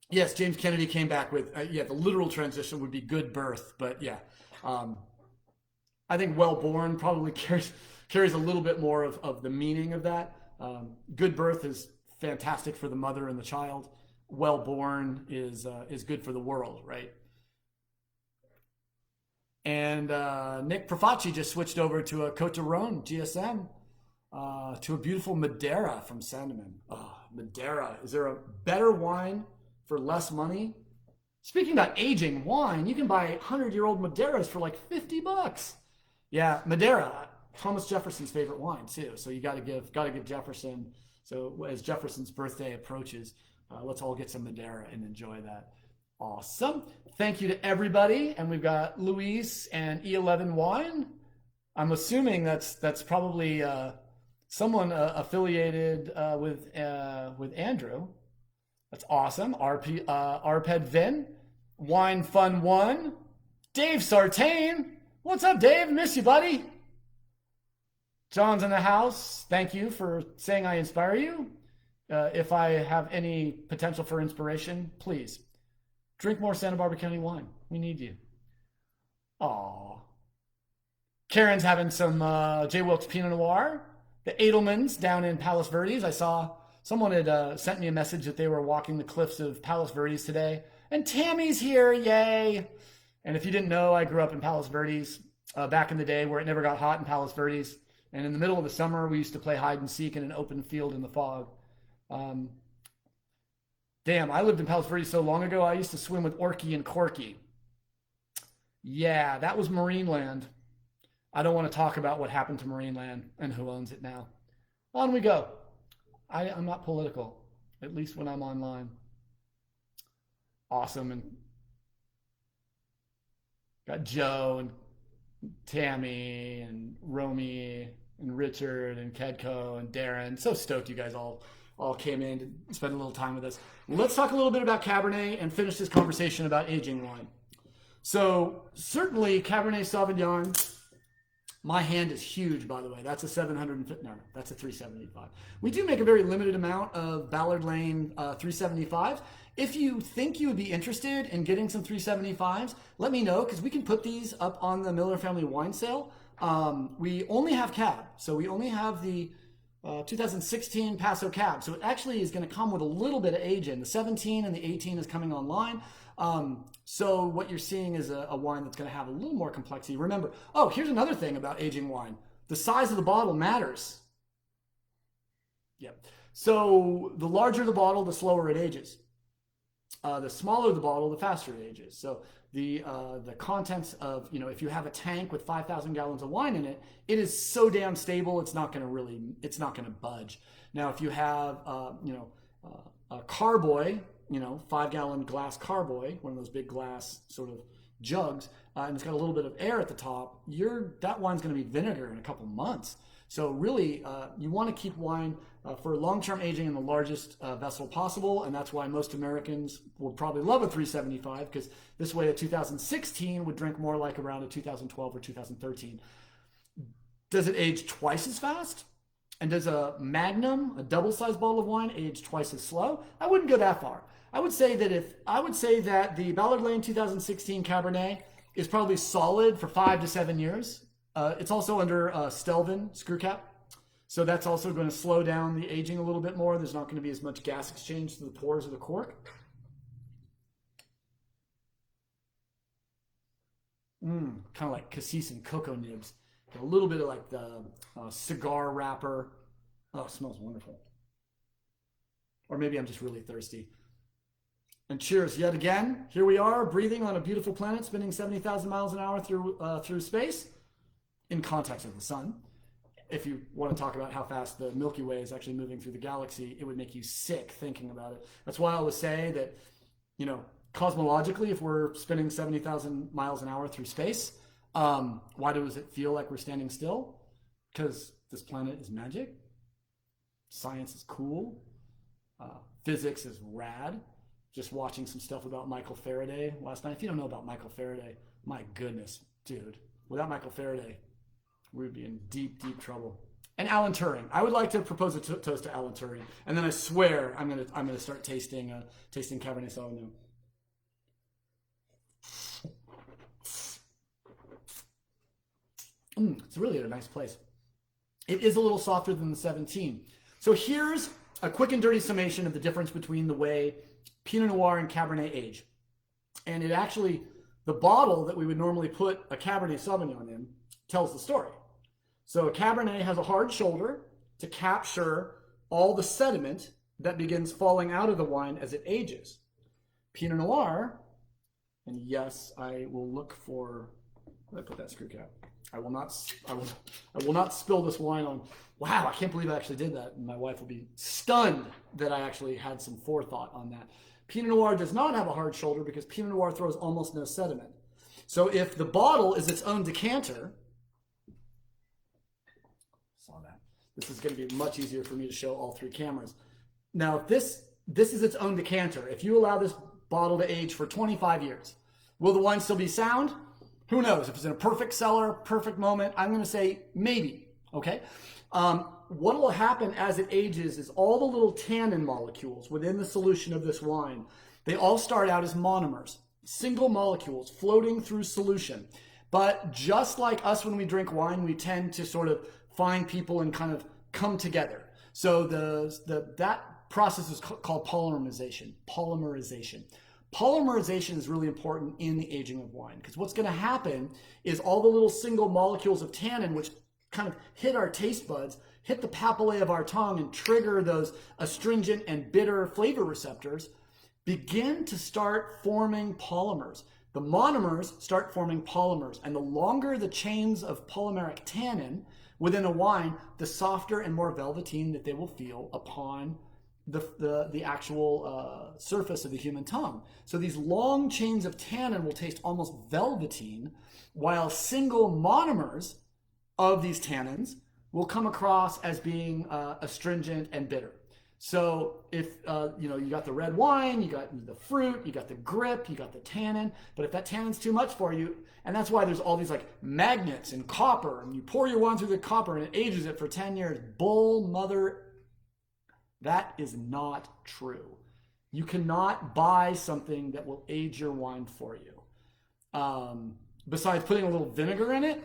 Yes, James Kennedy came back with, the literal transition would be good birth, but yeah. I think well born probably carries a little bit more of the meaning of that. Good birth is fantastic for the mother and the child. Well born is good for the world, right? And Nick Profacci just switched over to a Côte d'Aron GSM, to a beautiful Madeira from Sandeman. Oh, Madeira. Is there a better wine for less money? Speaking about aging wine, you can buy 100-year-old Madeiras for like $50. Yeah, Madeira, Thomas Jefferson's favorite wine too. So you got to give Jefferson. So as Jefferson's birthday approaches, let's all get some Madeira and enjoy that. Awesome. Thank you to everybody. And we've got Luis and E11 Wine. I'm assuming that's probably someone affiliated with Andrew. That's awesome. Arped Vin, Wine Fun 1, Dave Sartain. What's up, Dave? Miss you, buddy. John's in the house. Thank you for saying I inspire you. If I have any potential for inspiration, please drink more Santa Barbara County wine. We need you. Aw. Karen's having some J. Wilkes Pinot Noir. The Edelmans down in Palos Verdes. I saw someone had sent me a message that they were walking the cliffs of Palos Verdes today. And Tammy's here, yay! And if you didn't know, I grew up in Palos Verdes back in the day where it never got hot in Palos Verdes. And in the middle of the summer, we used to play hide and seek in an open field in the fog. Damn, I lived in Palos Verdes so long ago, I used to swim with Orky and Corky. Yeah, that was Marineland. I don't want to talk about what happened to Marineland and who owns it now. On we go. I'm not political, at least when I'm online. Awesome. And got Joe and Tammy and Romy and Richard and Kedko and Darren. So stoked you guys all came in to spend a little time with us. Let's talk a little bit about Cabernet and finish this conversation about aging wine. So certainly Cabernet Sauvignon, my hand is huge, by the way. That's a 750, no, that's a 375. We do make a very limited amount of Ballard Lane 375s. If you think you would be interested in getting some 375s, let me know, because we can put these up on the Miller Family Wine Sale. We only have Cab, so we only have the 2016 Paso Cab. So it actually is going to come with a little bit of age in. The 17 and the 18 is coming online. So what you're seeing is a wine that's going to have a little more complexity. Remember, here's another thing about aging wine. The size of the bottle matters. Yep. So the larger the bottle, the slower it ages. The smaller the bottle, the faster it ages. So the contents of, if you have a tank with 5,000 gallons of wine in it, it is so damn stable, it's not going to budge. Now, if you have, a carboy, 5-gallon glass carboy, one of those big glass sort of jugs, and it's got a little bit of air at the top, that wine's going to be vinegar in a couple months. So really, you want to keep wine for long-term aging in the largest vessel possible, and that's why most Americans would probably love a 375, because this way a 2016 would drink more like around a 2012 or 2013. Does it age twice as fast? And does a Magnum, a double-sized bottle of wine, age twice as slow? I wouldn't go that far. I would say that the Ballard Lane 2016 Cabernet is probably solid for 5 to 7 years. It's also under Stelvin screw cap. So that's also going to slow down the aging a little bit more. There's not going to be as much gas exchange to the pores of the cork. Kind of like cassis and cocoa nibs. A little bit of like the cigar wrapper. Oh, it smells wonderful. Or maybe I'm just really thirsty. And cheers yet again. Here we are, breathing on a beautiful planet, spinning 70,000 miles an hour through space in context of the sun. If you want to talk about how fast the Milky Way is actually moving through the galaxy, it would make you sick thinking about it. That's why I always say that, cosmologically, if we're spinning 70,000 miles an hour through space, why does it feel like we're standing still? Because this planet is magic. Science is cool. Physics is rad. Just watching some stuff about Michael Faraday last night. If you don't know about Michael Faraday, my goodness, dude. Without Michael Faraday, we would be in deep, deep trouble. And Alan Turing. I would like to propose a toast to Alan Turing. And then I swear I'm gonna start tasting Cabernet Sauvignon. It's really a nice place. It is a little softer than the 17. So here's a quick and dirty summation of the difference between the way Pinot Noir and Cabernet age. And it actually, the bottle that we would normally put a Cabernet Sauvignon in tells the story. So a Cabernet has a hard shoulder to capture all the sediment that begins falling out of the wine as it ages. Pinot Noir, and yes, I will look for, where did I put that screw cap? I will not spill this wine on. Wow, I can't believe I actually did that. And my wife will be stunned that I actually had some forethought on that. Pinot Noir does not have a hard shoulder because Pinot Noir throws almost no sediment. So if the bottle is its own decanter, saw that. This is going to be much easier for me to show all three cameras. Now, if this is its own decanter, if you allow this bottle to age for 25 years, will the wine still be sound? Who knows? If it's in a perfect cellar, perfect moment, I'm going to say maybe, okay? What will happen as it ages is all the little tannin molecules within the solution of this wine, they all start out as monomers, single molecules floating through solution. But just like us when we drink wine, we tend to sort of find people and kind of come together. So that process is called polymerization. Polymerization is really important in the aging of wine because what's going to happen is all the little single molecules of tannin, which kind of hit our taste buds, hit the papillae of our tongue and trigger those astringent and bitter flavor receptors, begin to start forming polymers. The monomers start forming polymers, and the longer the chains of polymeric tannin within a wine, the softer and more velveteen that they will feel upon the actual surface of the human tongue. So these long chains of tannin will taste almost velveteen, while single monomers of these tannins will come across as being astringent and bitter. So if you got the red wine, you got the fruit, you got the grip, you got the tannin, but if that tannin's too much for you, and that's why there's all these like magnets and copper, and you pour your wine through the copper and it ages it for 10 years, bull mother. That is not true. You cannot buy something that will age your wine for you. Besides putting a little vinegar in it,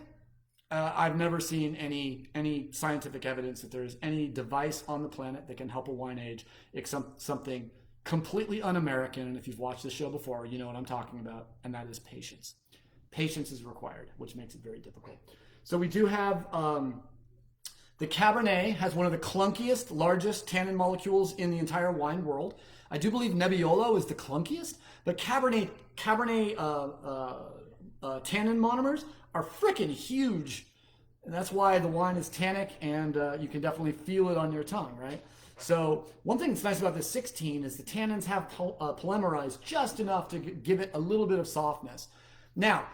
I've never seen any scientific evidence that there's any device on the planet that can help a wine age except something completely un-American. And if you've watched the show before, you know what I'm talking about, and that is patience. Patience is required, which makes it very difficult. So we do have The Cabernet has one of the clunkiest, largest tannin molecules in the entire wine world. I do believe Nebbiolo is the clunkiest, but Cabernet tannin monomers are freaking huge. And that's why the wine is tannic, and you can definitely feel it on your tongue, right? So one thing that's nice about this 16 is the tannins have polymerized just enough to give it a little bit of softness. Now,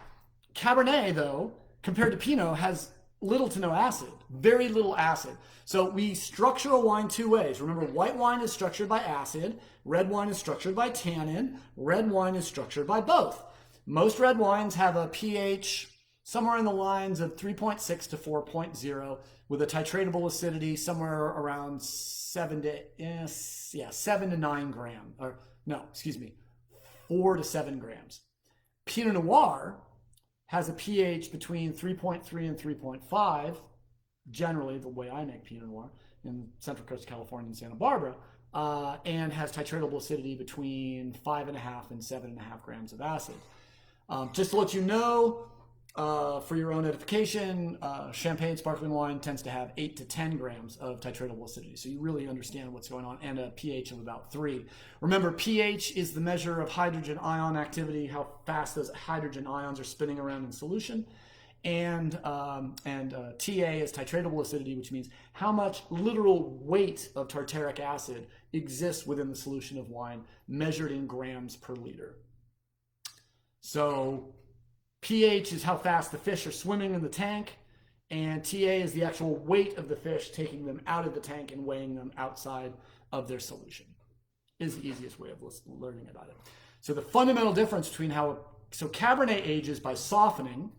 Cabernet, though, compared to Pinot, has little to no acid, very little acid. So we structure a wine two ways. Remember, white wine is structured by acid, red wine is structured by tannin, red wine is structured by both. Most red wines have a pH somewhere in the lines of 3.6 to 4.0 with a titratable acidity somewhere around 7 to 9 grams. Or no, excuse me, 4 to 7 grams. Pinot Noir has a pH between 3.3 and 3.5, generally the way I make Pinot Noir in Central Coast California and Santa Barbara, and has titratable acidity between 5.5 and 7.5 grams of acid. Just to let you know, for your own edification, champagne sparkling wine tends to have 8 to 10 grams of titratable acidity. So you really understand what's going on, and a pH of about 3. Remember, pH is the measure of hydrogen ion activity, how fast those hydrogen ions are spinning around in solution. And TA is titratable acidity, which means how much literal weight of tartaric acid exists within the solution of wine, measured in grams per liter. So pH is how fast the fish are swimming in the tank, and TA is the actual weight of the fish, taking them out of the tank and weighing them outside of their solution. Is the easiest way of learning about it. So the fundamental difference between so Cabernet ages by softening,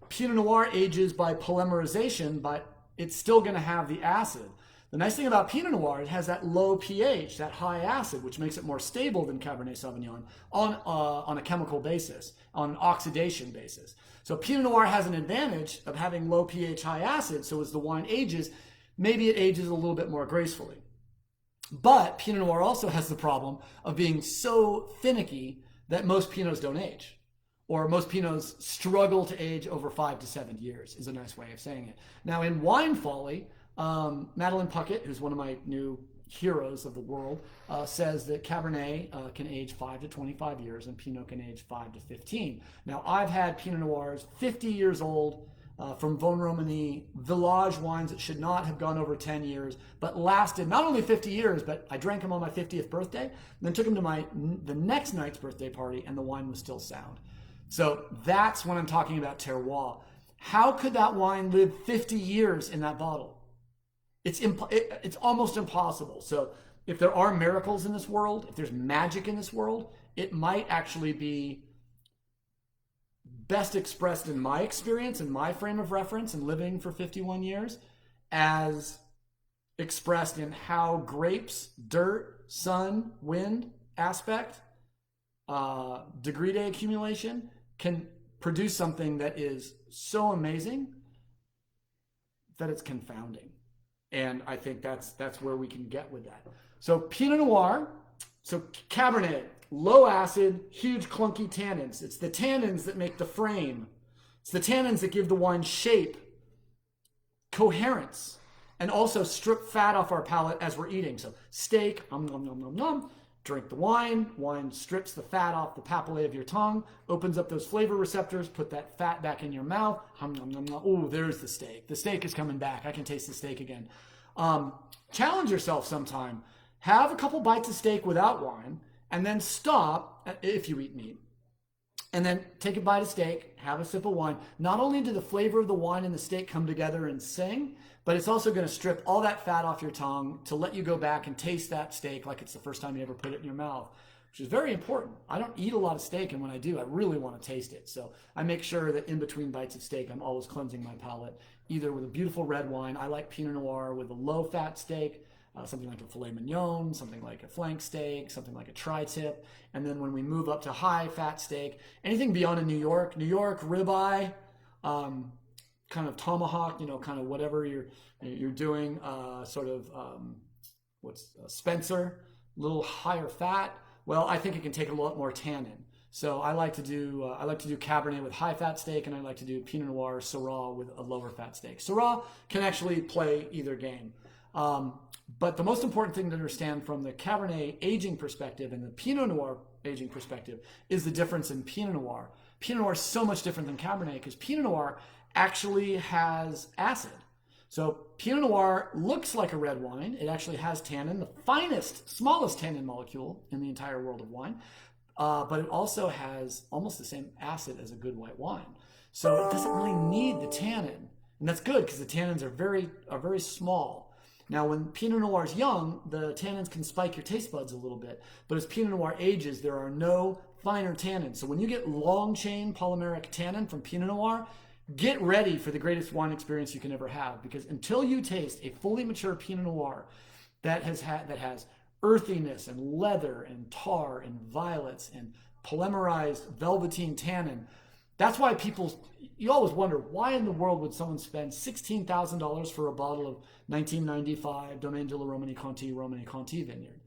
Pinot Noir ages by polymerization, but it's still going to have the acid. The nice thing about Pinot Noir, it has that low pH, that high acid, which makes it more stable than Cabernet Sauvignon on a chemical basis, on an oxidation basis. So Pinot Noir has an advantage of having low pH, high acid, so as the wine ages, maybe it ages a little bit more gracefully. But Pinot Noir also has the problem of being so finicky that most Pinots don't age. Or most Pinots struggle to age over 5 to 7 years, is a nice way of saying it. Now in Wine Folly, Madeline Puckett, who's one of my new heroes of the world, says that Cabernet can age 5 to 25 years and Pinot can age 5 to 15. Now, I've had Pinot Noirs 50 years old from Von Romani Village wines that should not have gone over 10 years, but lasted not only 50 years, but I drank them on my 50th birthday, and then took them to the next night's birthday party, and the wine was still sound. So that's when I'm talking about terroir. How could that wine live 50 years in that bottle? It's almost impossible. So if there are miracles in this world, if there's magic in this world, it might actually be best expressed in my experience and my frame of reference and living for 51 years as expressed in how grapes, dirt, sun, wind aspect, degree day accumulation can produce something that is so amazing that it's confounding. And I think that's where we can get with that. So Pinot Noir, so Cabernet, low acid, huge clunky tannins. It's the tannins that make the frame. It's the tannins that give the wine shape, coherence, and also strip fat off our palate as we're eating. So steak, nom, nom, nom, nom. Drink the wine. Wine strips the fat off the papillae of your tongue, opens up those flavor receptors, put that fat back in your mouth. Nom, nom, nom, nom. Oh, there's the steak. The steak is coming back. I can taste the steak again. Challenge yourself sometime. Have a couple bites of steak without wine, and then stop if you eat meat. And then take a bite of steak, have a sip of wine. Not only do the flavor of the wine and the steak come together and sing, but it's also going to strip all that fat off your tongue to let you go back and taste that steak like it's the first time you ever put it in your mouth, which is very important. I don't eat a lot of steak, and when I do, I really want to taste it. So I make sure that in between bites of steak, I'm always cleansing my palate, either with a beautiful red wine. I like Pinot Noir with a low-fat steak, something like a filet mignon, something like a flank steak, something like a tri-tip. And then when we move up to high-fat steak, anything beyond a New York ribeye, kind of tomahawk, kind of whatever you're doing, Spencer, a little higher fat. Well, I think it can take a lot more tannin. So I like to do Cabernet with high fat steak, and I like to do Pinot Noir Syrah with a lower fat steak. Syrah can actually play either game. But the most important thing to understand from the Cabernet aging perspective and the Pinot Noir aging perspective is the difference in Pinot Noir. Pinot Noir is so much different than Cabernet because Pinot Noir actually has acid. So Pinot Noir looks like a red wine. It actually has tannin, the finest, smallest tannin molecule in the entire world of wine. But it also has almost the same acid as a good white wine. So it doesn't really need the tannin. And that's good because the tannins are very small. Now, when Pinot Noir is young, the tannins can spike your taste buds a little bit. But as Pinot Noir ages, there are no finer tannins. So when you get long chain polymeric tannin from Pinot Noir, get ready for the greatest wine experience you can ever have. Because until you taste a fully mature Pinot Noir that has earthiness and leather and tar and violets and polymerized velveteen tannin, that's why you always wonder, why in the world would someone spend $16,000 for a bottle of 1995 Domaine de la Romanée-Conti vineyard?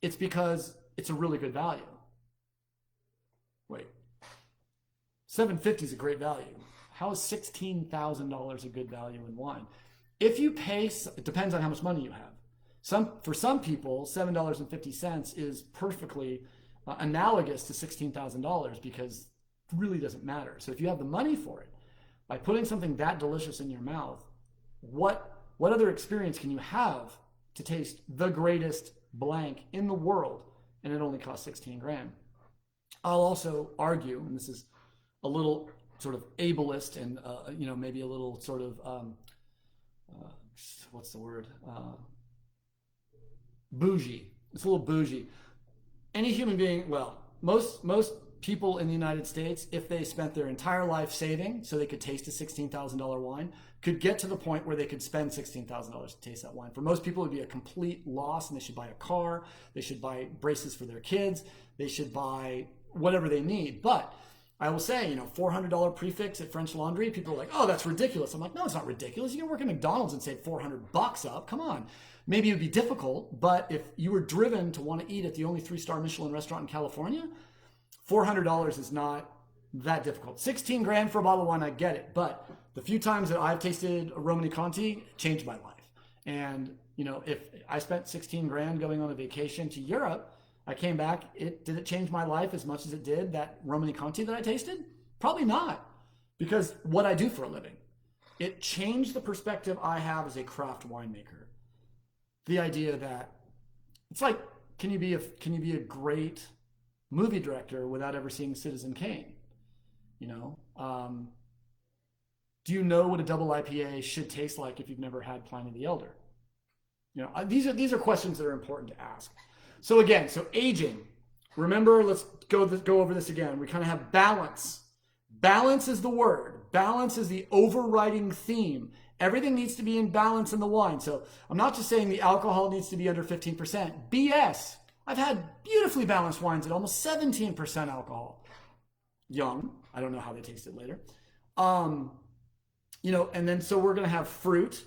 It's because it's a really good value. Wait, $750 is a great value. How is $16,000 a good value in wine? If you pay, it depends on how much money you have. For some people, $7.50 is perfectly analogous to $16,000 because it really doesn't matter. So if you have the money for it, by putting something that delicious in your mouth, what other experience can you have to taste the greatest blank in the world, and it only costs 16 grand? I'll also argue, and this is a little sort of ableist and maybe a little sort of what's the word? Bougie. It's a little bougie. Any human being, well, most people in the United States, if they spent their entire life saving so they could taste a $16,000 wine, could get to the point where they could spend $16,000 to taste that wine. For most people, it would be a complete loss, and they should buy a car, they should buy braces for their kids, they should buy whatever they need. But I will say, $400 prefix at French Laundry, people are like, oh, that's ridiculous. I'm like, no, it's not ridiculous. You can work at McDonald's and save $400 up. Come on. Maybe it would be difficult, but if you were driven to want to eat at the only 3-star Michelin restaurant in California, $400 is not that difficult. 16 grand for a bottle of wine, I get it. But the few times that I've tasted a Romanée-Conti, it changed my life. And, if I spent 16 grand going on a vacation to Europe, I came back, did it change my life as much as it did that Romanée-Conti that I tasted? Probably not, because what I do for a living. It changed the perspective I have as a craft winemaker. The idea that it's like, can you be a great movie director without ever seeing Citizen Kane? Do you know what a double IPA should taste like if you've never had Pliny the Elder? These are questions that are important to ask. So again, aging. Remember, let's go over this again. We kind of have balance. Balance is the word. Balance is the overriding theme. Everything needs to be in balance in the wine. So I'm not just saying the alcohol needs to be under 15%. BS. I've had beautifully balanced wines at almost 17% alcohol. Young. I don't know how they tasted later. And then so we're going to have fruit,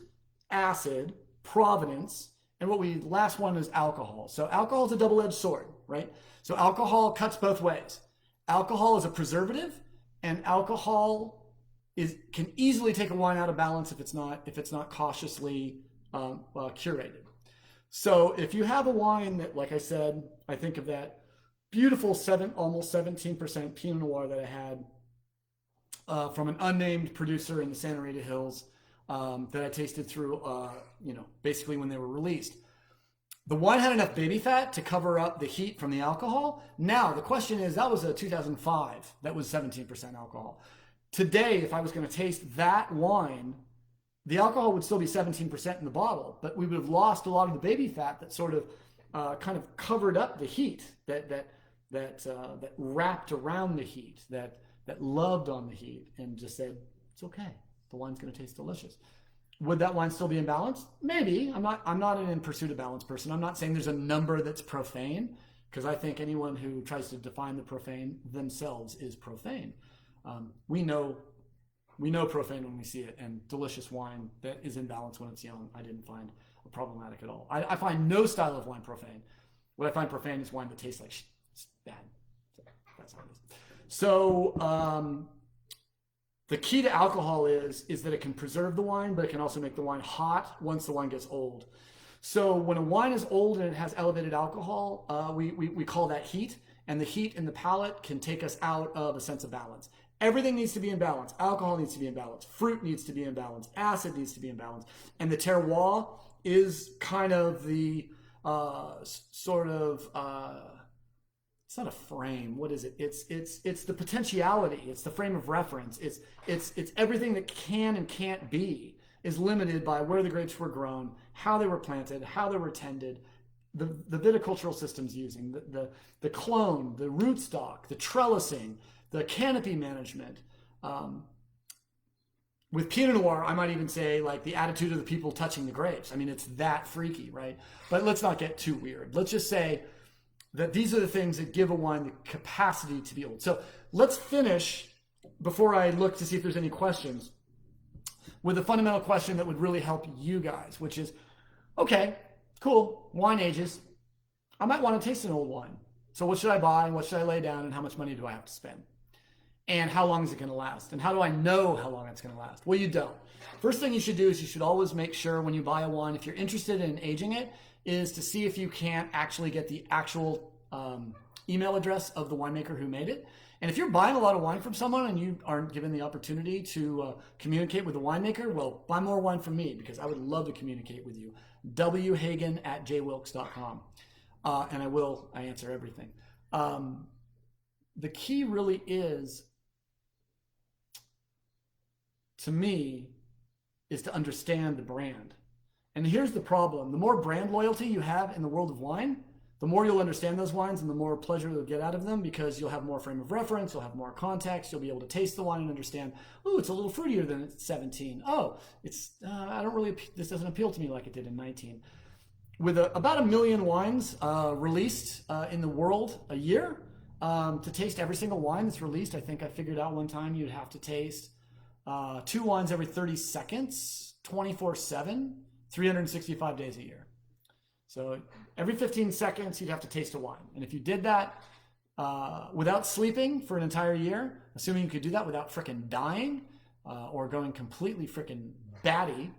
acid, provenance, and last one is alcohol. So alcohol is a double-edged sword, right? So alcohol cuts both ways. Alcohol is a preservative, and alcohol can easily take a wine out of balance if it's not cautiously curated. So if you have a wine that, like I said, I think of that beautiful almost 17% Pinot Noir that I had from an unnamed producer in the Santa Rita Hills that I tasted through, basically when they were released. The wine had enough baby fat to cover up the heat from the alcohol. Now, the question is, that was a 2005. That was 17% alcohol. Today, if I was going to taste that wine, the alcohol would still be 17% in the bottle, but we would have lost a lot of the baby fat that sort of kind of covered up the heat, that wrapped around the heat, that loved on the heat, and just said, it's okay. The wine's going to taste delicious. Would that wine still be in balance? Maybe. I'm not an in pursuit of balance person. I'm not saying there's a number that's profane, because I think anyone who tries to define the profane themselves is profane. We know profane when we see it, and delicious wine that is in balance when it's young, I didn't find problematic at all. I find no style of wine profane. What I find profane is wine that tastes like shit. It's bad. That's how it is. So the key to alcohol is that it can preserve the wine, but it can also make the wine hot once the wine gets old. So when a wine is old and it has elevated alcohol, we call that heat. And the heat in the palate can take us out of a sense of balance. Everything needs to be in balance. Alcohol needs to be in balance. Fruit needs to be in balance. Acid needs to be in balance. And the terroir is kind of the it's not a frame. What is it? It's the potentiality. It's the frame of reference. It's everything that can and can't be is limited by where the grapes were grown, how they were planted, how they were tended, the viticultural systems using, the clone, the rootstock, the trellising, the canopy management. With Pinot Noir, I might even say like the attitude of the people touching the grapes. I mean, it's that freaky, right? But let's not get too weird. Let's just say that these are the things that give a wine the capacity to be old. So let's finish, before I look to see if there's any questions, with a fundamental question that would really help you guys, which is, okay, cool, wine ages. I might want to taste an old wine. So what should I buy and what should I lay down and how much money do I have to spend? And how long is it going to last? And how do I know how long it's going to last? Well, you don't. First thing you should do is you should always make sure when you buy a wine, if you're interested in aging it, is to see if you can't actually get the actual email address of the winemaker who made it. And if you're buying a lot of wine from someone and you aren't given the opportunity to communicate with the winemaker, well, buy more wine from me because I would love to communicate with you. whagen@jwilkes.com. And I answer everything. The key really is, to me, is to understand the brand. And here's the problem. The more brand loyalty you have in the world of wine, the more you'll understand those wines and the more pleasure you'll get out of them because you'll have more frame of reference, you'll have more context, you'll be able to taste the wine and understand, oh, it's a little fruitier than it's 17. Oh, this doesn't appeal to me like it did in 19. With about 1 million wines released in the world a year, to taste every single wine that's released, I think I figured out one time you'd have to taste 2 wines every 30 seconds, 24/7, 365 days a year. So every 15 seconds, you'd have to taste a wine. And if you did that without sleeping for an entire year, assuming you could do that without frickin' dying or going completely frickin' batty,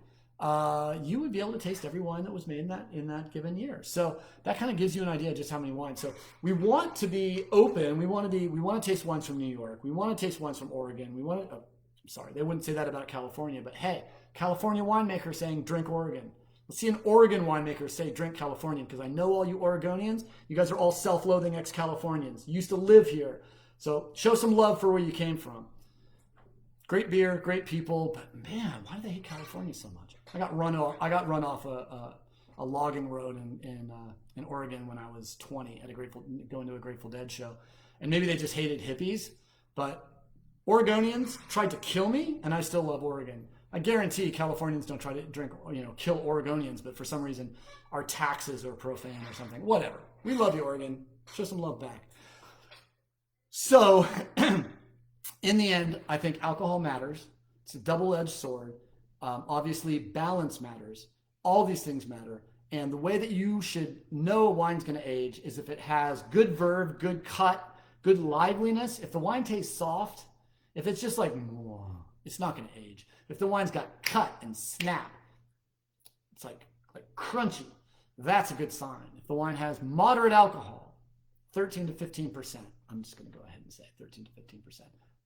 you would be able to taste every wine that was made in that given year. So that kind of gives you an idea of just how many wines. So we want to be open. We want to taste wines from New York. We want to taste wines from Oregon. They wouldn't say that about California, but hey, California winemaker saying drink Oregon. Let's see an Oregon winemaker say drink Californian, because I know all you Oregonians, you guys are all self-loathing ex-Californians. You used to live here. So show some love for where you came from. Great beer, great people, but man, why do they hate California so much? I got run off a logging road in Oregon when I was 20 at going to a Grateful Dead show. And maybe they just hated hippies, but Oregonians tried to kill me, and I still love Oregon. I guarantee Californians don't try to kill Oregonians, but for some reason our taxes are profane or something. Whatever. We love you, Oregon. Show some love back. So, in the end, I think alcohol matters. It's a double-edged sword. Obviously, balance matters. All these things matter. And the way that you should know a wine's going to age is if it has good verve, good cut, good liveliness. If the wine tastes soft, if it's just like, it's not going to age. If the wine's got cut and snap, it's like crunchy, that's a good sign. If the wine has moderate alcohol, 13 to 15%, I'm just going to go ahead and say 13 to 15%.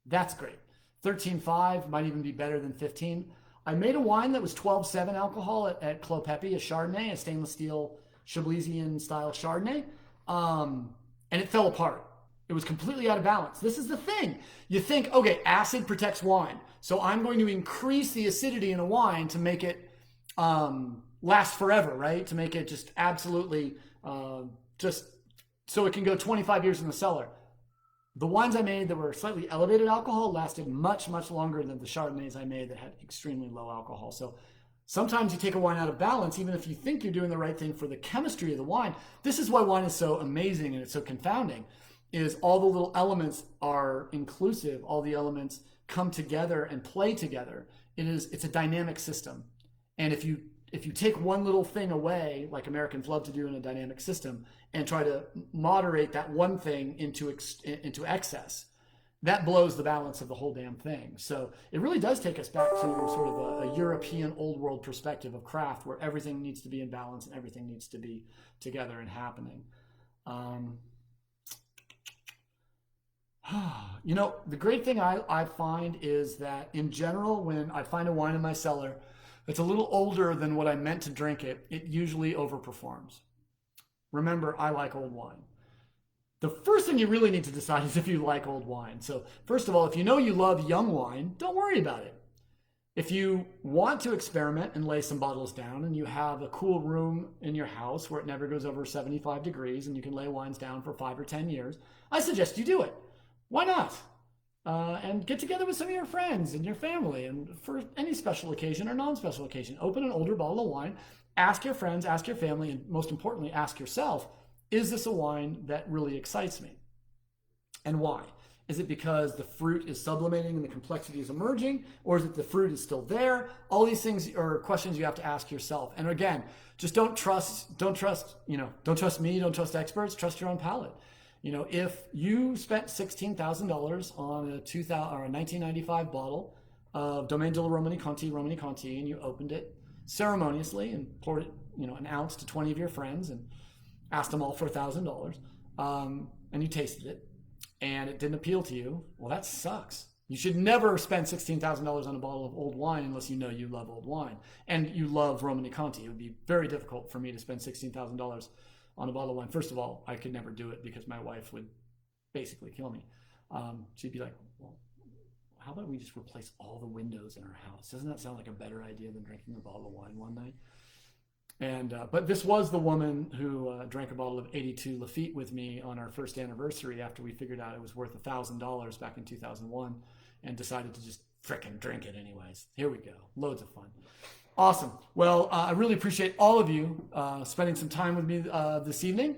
That's great. 13.5 might even be better than 15. I made a wine that was 12.7 alcohol at Clos Pepe, a Chardonnay, a stainless steel Chablisian style Chardonnay, and it fell apart. It was completely out of balance. This is the thing. You think, okay, acid protects wine, so I'm going to increase the acidity in a wine to make it last forever, right? To make it just absolutely, just so it can go 25 years in the cellar. The wines I made that were slightly elevated alcohol lasted much, much longer than the Chardonnays I made that had extremely low alcohol. So sometimes you take a wine out of balance, even if you think you're doing the right thing for the chemistry of the wine. This is why wine is so amazing and it's so confounding, is all the little elements are inclusive. All the elements come together and play together. It's a dynamic system. And if if you take one little thing away, like Americans love to do in a dynamic system, and try to moderate that one thing into excess, that blows the balance of the whole damn thing. So it really does take us back to sort of a European old world perspective of craft, where everything needs to be in balance and everything needs to be together and happening. You know, the great thing I find is that in general, when I find a wine in my cellar that's a little older than what I meant to drink it, it usually overperforms. Remember, I like old wine. The first thing you really need to decide is if you like old wine. So first of all, if you know you love young wine, don't worry about it. If you want to experiment and lay some bottles down, and you have a cool room in your house where it never goes over 75 degrees and you can lay wines down for 5 or 10 years, I suggest you do it. Why not? And get together with some of your friends and your family, and for any special occasion or non-special occasion, open an older bottle of wine, ask your friends, ask your family, and most importantly, ask yourself, is this a wine that really excites me? And why? Is it because the fruit is sublimating and the complexity is emerging, or is it the fruit is still there? All these things are questions you have to ask yourself. And again, just don't trust me, don't trust experts, trust your own palate. You know, if you spent $16,000 on a 1995 bottle of Domaine de la Romanée Conti, and you opened it ceremoniously and poured it, an ounce to 20 of your friends and asked them all for $1,000, and you tasted it, and it didn't appeal to you, well, that sucks. You should never spend $16,000 on a bottle of old wine unless you know you love old wine and you love Romanée Conti. It would be very difficult for me to spend $16,000 on a bottle of wine. First of all, I could never do it because my wife would basically kill me. She'd be like, well, how about we just replace all the windows in our house? Doesn't that sound like a better idea than drinking a bottle of wine one night? And but this was the woman who drank a bottle of 82 Lafite with me on our first anniversary after we figured out it was worth $1,000 back in 2001 and decided to just frickin' drink it anyways. Here we go. Loads of fun. Awesome. Well, I really appreciate all of you spending some time with me this evening.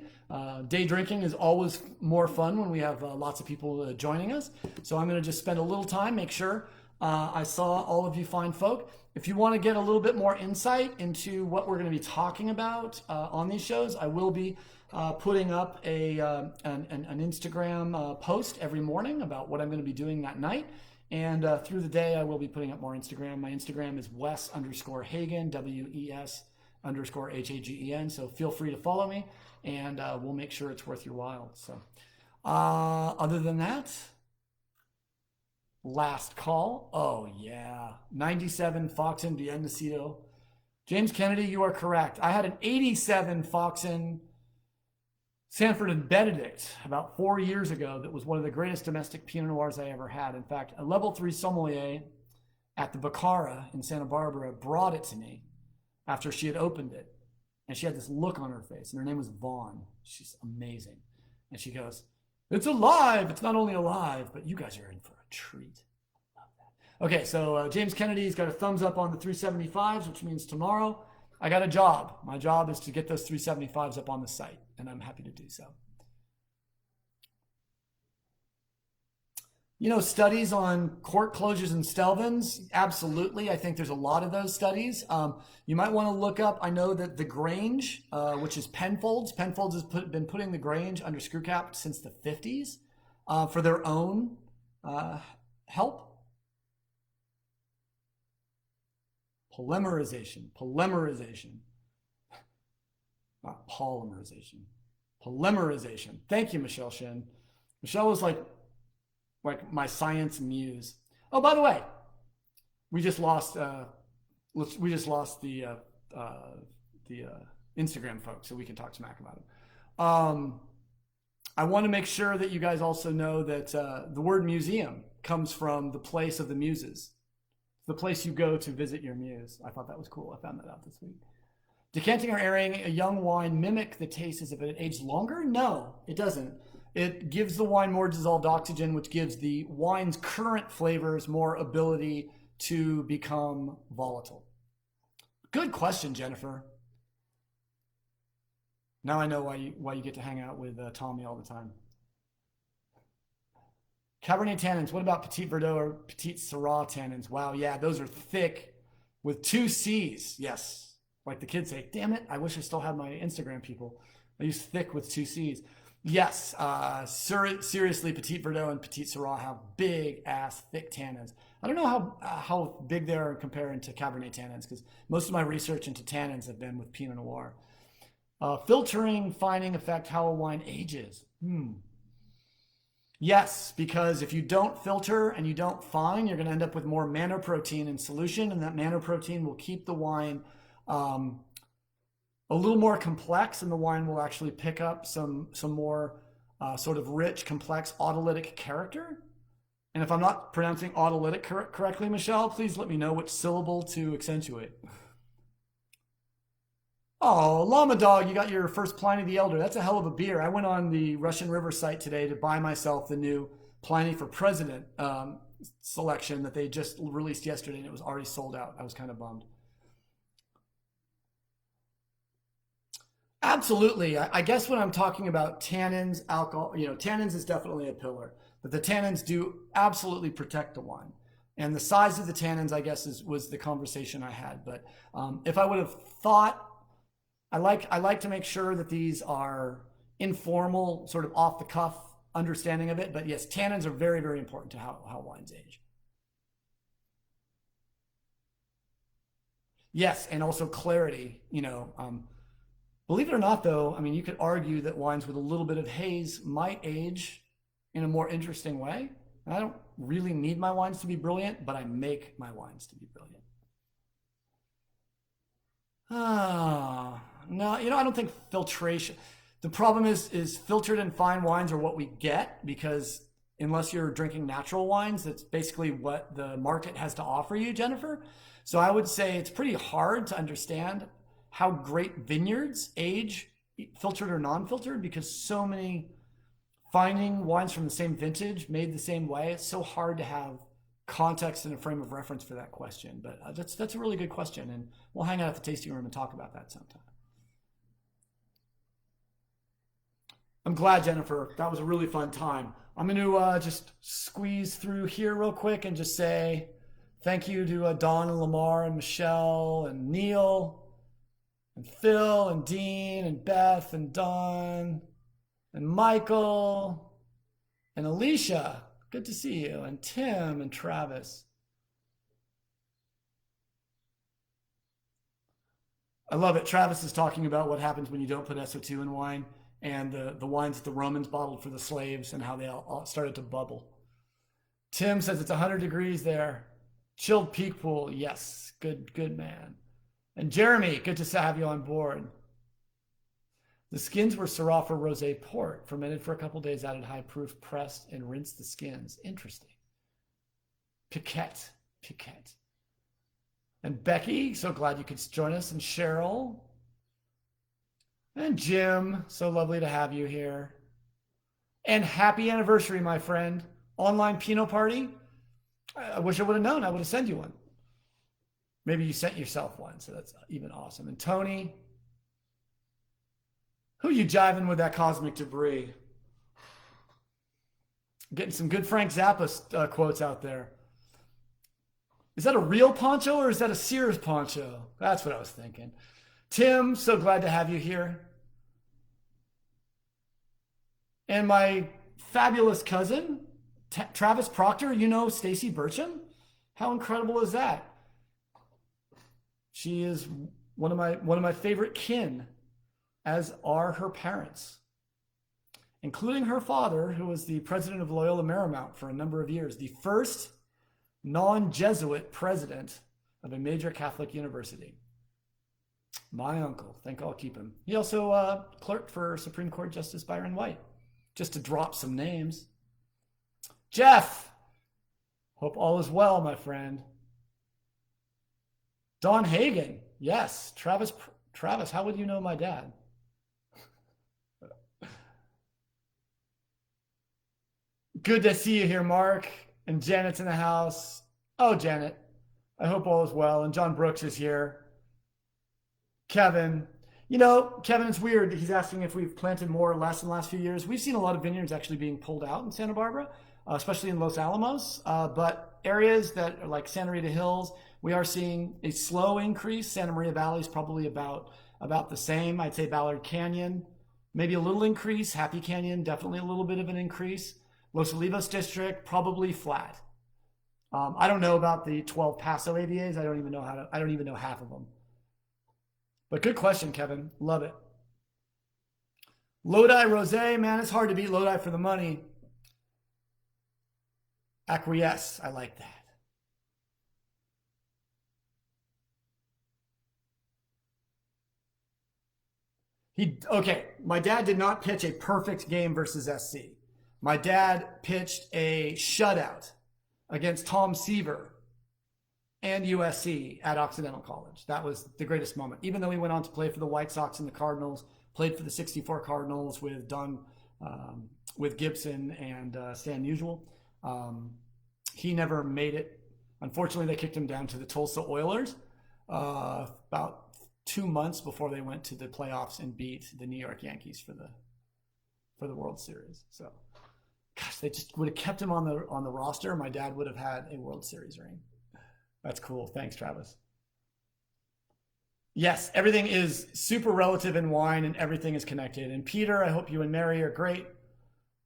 Day drinking is always more fun when we have lots of people joining us. So I'm going to just spend a little time, make sure I saw all of you fine folk. If you want to get a little bit more insight into what we're going to be talking about on these shows, I will be putting up an Instagram post every morning about what I'm going to be doing that night. And through the day, I will be putting up more Instagram. My Instagram is Wes_Hagen, WES_HAGEN. So feel free to follow me, and we'll make sure it's worth your while. So other than that, last call. Oh, yeah. 97 Foxen Biennacido. James Kennedy, you are correct. I had an 87 Foxen Sanford and Benedict about 4 years ago that was one of the greatest domestic Pinot Noirs I ever had. In fact, a level 3 sommelier at the Baccara in Santa Barbara brought it to me after she had opened it. And she had this look on her face, and her name was Vaughn. She's amazing. And she goes, "It's alive. It's not only alive, but you guys are in for a treat." Love that. Okay, so James Kennedy's got a thumbs up on the 375s, which means tomorrow I got a job. My job is to get those 375s up on the site, and I'm happy to do so. You know, studies on court closures and Stelvins, absolutely. I think there's a lot of those studies. You might want to look up, I know that the Grange, which is Penfolds has been putting the Grange under screw cap since the 50s for their own help. Polymerization. Not polymerization. Polymerization. Thank you, Michelle Shin. Michelle was like my science muse. Oh, by the way, we just lost the Instagram folks, so we can talk smack about them. I want to make sure that you guys also know that the word museum comes from the place of the muses, the place you go to visit your muse. I thought that was cool. I found that out this week. Decanting or airing a young wine mimic the taste as if it aged longer? No, it doesn't. It gives the wine more dissolved oxygen, which gives the wine's current flavors more ability to become volatile. Good question, Jennifer. Now I know why you get to hang out with Tommy all the time. Cabernet tannins. What about Petit Verdot or Petit Syrah tannins? Wow, yeah, those are thick with 2 C's. Yes, Like the kids say, damn it, I wish I still had my Instagram people. I use thick with 2 C's. Yes, seriously, Petit Verdot and Petit Syrah have big ass thick tannins. I don't know how big they are comparing to Cabernet tannins, because most of my research into tannins have been with Pinot Noir. Filtering, fining affect how a wine ages. Yes, because if you don't filter and you don't fine, you're going to end up with more manoprotein in solution, and that manoprotein will keep the wine a little more complex, and the wine will actually pick up some more sort of rich, complex autolytic character. And if I'm not pronouncing autolytic correctly, Michelle, please let me know which syllable to accentuate. Oh, Llama Dog, you got your first Pliny the Elder. That's a hell of a beer. I went on the Russian River site today to buy myself the new Pliny for President selection that they just released yesterday, and it was already sold out. I was kind of bummed. Absolutely. I guess when I'm talking about tannins, alcohol, tannins is definitely a pillar, but the tannins do absolutely protect the wine. And the size of the tannins, I guess, was the conversation I had. But if I would have thought, I like to make sure that these are informal, sort of off the cuff understanding of it. But yes, tannins are very, very important to how wines age. Yes, and also clarity. Believe it or not, though, I mean, you could argue that wines with a little bit of haze might age in a more interesting way. And I don't really need my wines to be brilliant, but I make my wines to be brilliant. No, I don't think filtration. The problem is filtered and fine wines are what we get, because unless you're drinking natural wines, that's basically what the market has to offer you, Jennifer. So I would say it's pretty hard to understand how great vineyards age, filtered or non-filtered, because so many finding wines from the same vintage made the same way. It's so hard to have context and a frame of reference for that question. But that's a really good question, and we'll hang out at the tasting room and talk about that sometime. I'm glad, Jennifer. That was a really fun time. I'm going to just squeeze through here real quick and just say thank you to Dawn and Lamar and Michelle and Neil and Phil and Dean and Beth and Dawn and Michael and Alicia. Good to see you. And Tim and Travis. I love it. Travis is talking about what happens when you don't put SO2 in wine, and the wines that the Romans bottled for the slaves and how they all started to bubble. Tim says it's 100 degrees there. Chilled peak pool. Yes. Good man. And Jeremy, good to have you on board. The skins were Syrah for Rosé port, fermented for a couple days, added high proof, pressed, and rinsed the skins. Interesting. Piquette. And Becky, so glad you could join us. And Cheryl. And Jim, so lovely to have you here. And happy anniversary, my friend. Online Pinot party. I wish I would have known. I would have sent you one. Maybe you sent yourself one, so that's even awesome. And Tony, who are you jiving with that cosmic debris? Getting some good Frank Zappa quotes out there. Is that a real poncho or is that a Sears poncho? That's what I was thinking. Tim, so glad to have you here. And my fabulous cousin, Travis Proctor, Stacy Burcham? How incredible is that? She is one of my favorite kin, as are her parents, including her father, who was the president of Loyola Marymount for a number of years, the first non-Jesuit president of a major Catholic university. My uncle, thank God keep him. He also clerked for Supreme Court Justice Byron White, just to drop some names. Jeff, hope all is well, my friend. Don Hagen, yes. Travis, how would you know my dad? Good to see you here, Mark. And Janet's in the house. Oh, Janet, I hope all is well. And John Brooks is here. Kevin, Kevin, it's weird. He's asking if we've planted more or less in the last few years. We've seen a lot of vineyards actually being pulled out in Santa Barbara, especially in Los Alamos. But areas that are like Santa Rita Hills, we are seeing a slow increase. Santa Maria Valley is probably about the same. I'd say Ballard Canyon, maybe a little increase. Happy Canyon, definitely a little bit of an increase. Los Olivos District, probably flat. I don't know about the 12 Paso AVAs. I don't even know half of them. But good question, Kevin. Love it. Lodi Rosé, man, it's hard to beat Lodi for the money. Acquiesce, I like that. Okay, my dad did not pitch a perfect game versus SC. My dad pitched a shutout against Tom Seaver and USC at Occidental College. That was the greatest moment. Even though he went on to play for the White Sox and the Cardinals, played for the '64 Cardinals with with Gibson and Stan Musial. He never made it. Unfortunately, they kicked him down to the Tulsa Oilers about 2 months before they went to the playoffs and beat the New York Yankees for the World Series. So, gosh, they just would have kept him on the roster. My dad would have had a World Series ring. That's cool. Thanks, Travis. Yes, everything is super relative in wine, and everything is connected. And Peter, I hope you and Mary are great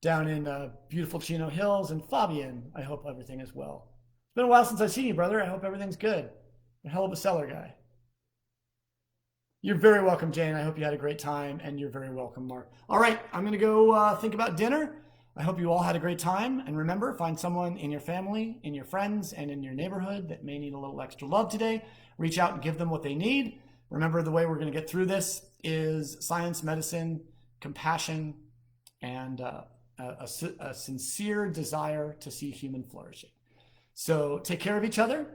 down in beautiful Chino Hills. And Fabian, I hope everything is well. It's been a while since I've seen you, brother. I hope everything's good. You're a hell of a seller guy. You're very welcome, Jane. I hope you had a great time, and you're very welcome, Mark. All right, I'm going to go think about dinner. I hope you all had a great time. And remember, find someone in your family, in your friends, and in your neighborhood that may need a little extra love today. Reach out and give them what they need. Remember, the way we're going to get through this is science, medicine, compassion, and a sincere desire to see human flourishing. So take care of each other.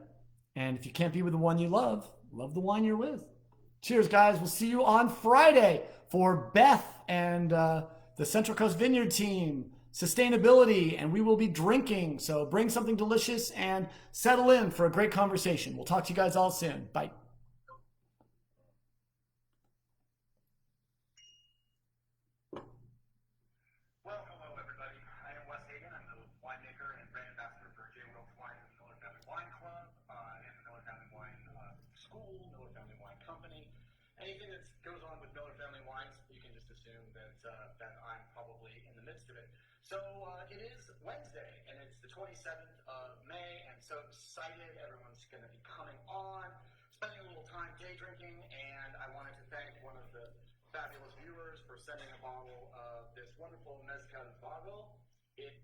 And if you can't be with the one you love the one you're with. Cheers, guys. We'll see you on Friday for Beth and the Central Coast Vineyard team, sustainability, and we will be drinking. So bring something delicious and settle in for a great conversation. We'll talk to you guys all soon. Bye. Well, hello everybody. I am Wes Hagen. I'm the winemaker and brand ambassador for J. Wilkes Wine and the Miller Family Wine Club and the Miller Family Wine School, Miller Family Wine Company. Anything that goes on with Miller Family Wines, you can just assume that I'm probably in the midst of it. So it is Wednesday, and it's the 27th of May, and so excited. Everyone's going to be coming on, spending a little time day drinking, and I wanted to thank one of the fabulous viewers for sending a bottle of this wonderful Mezcal Vago. It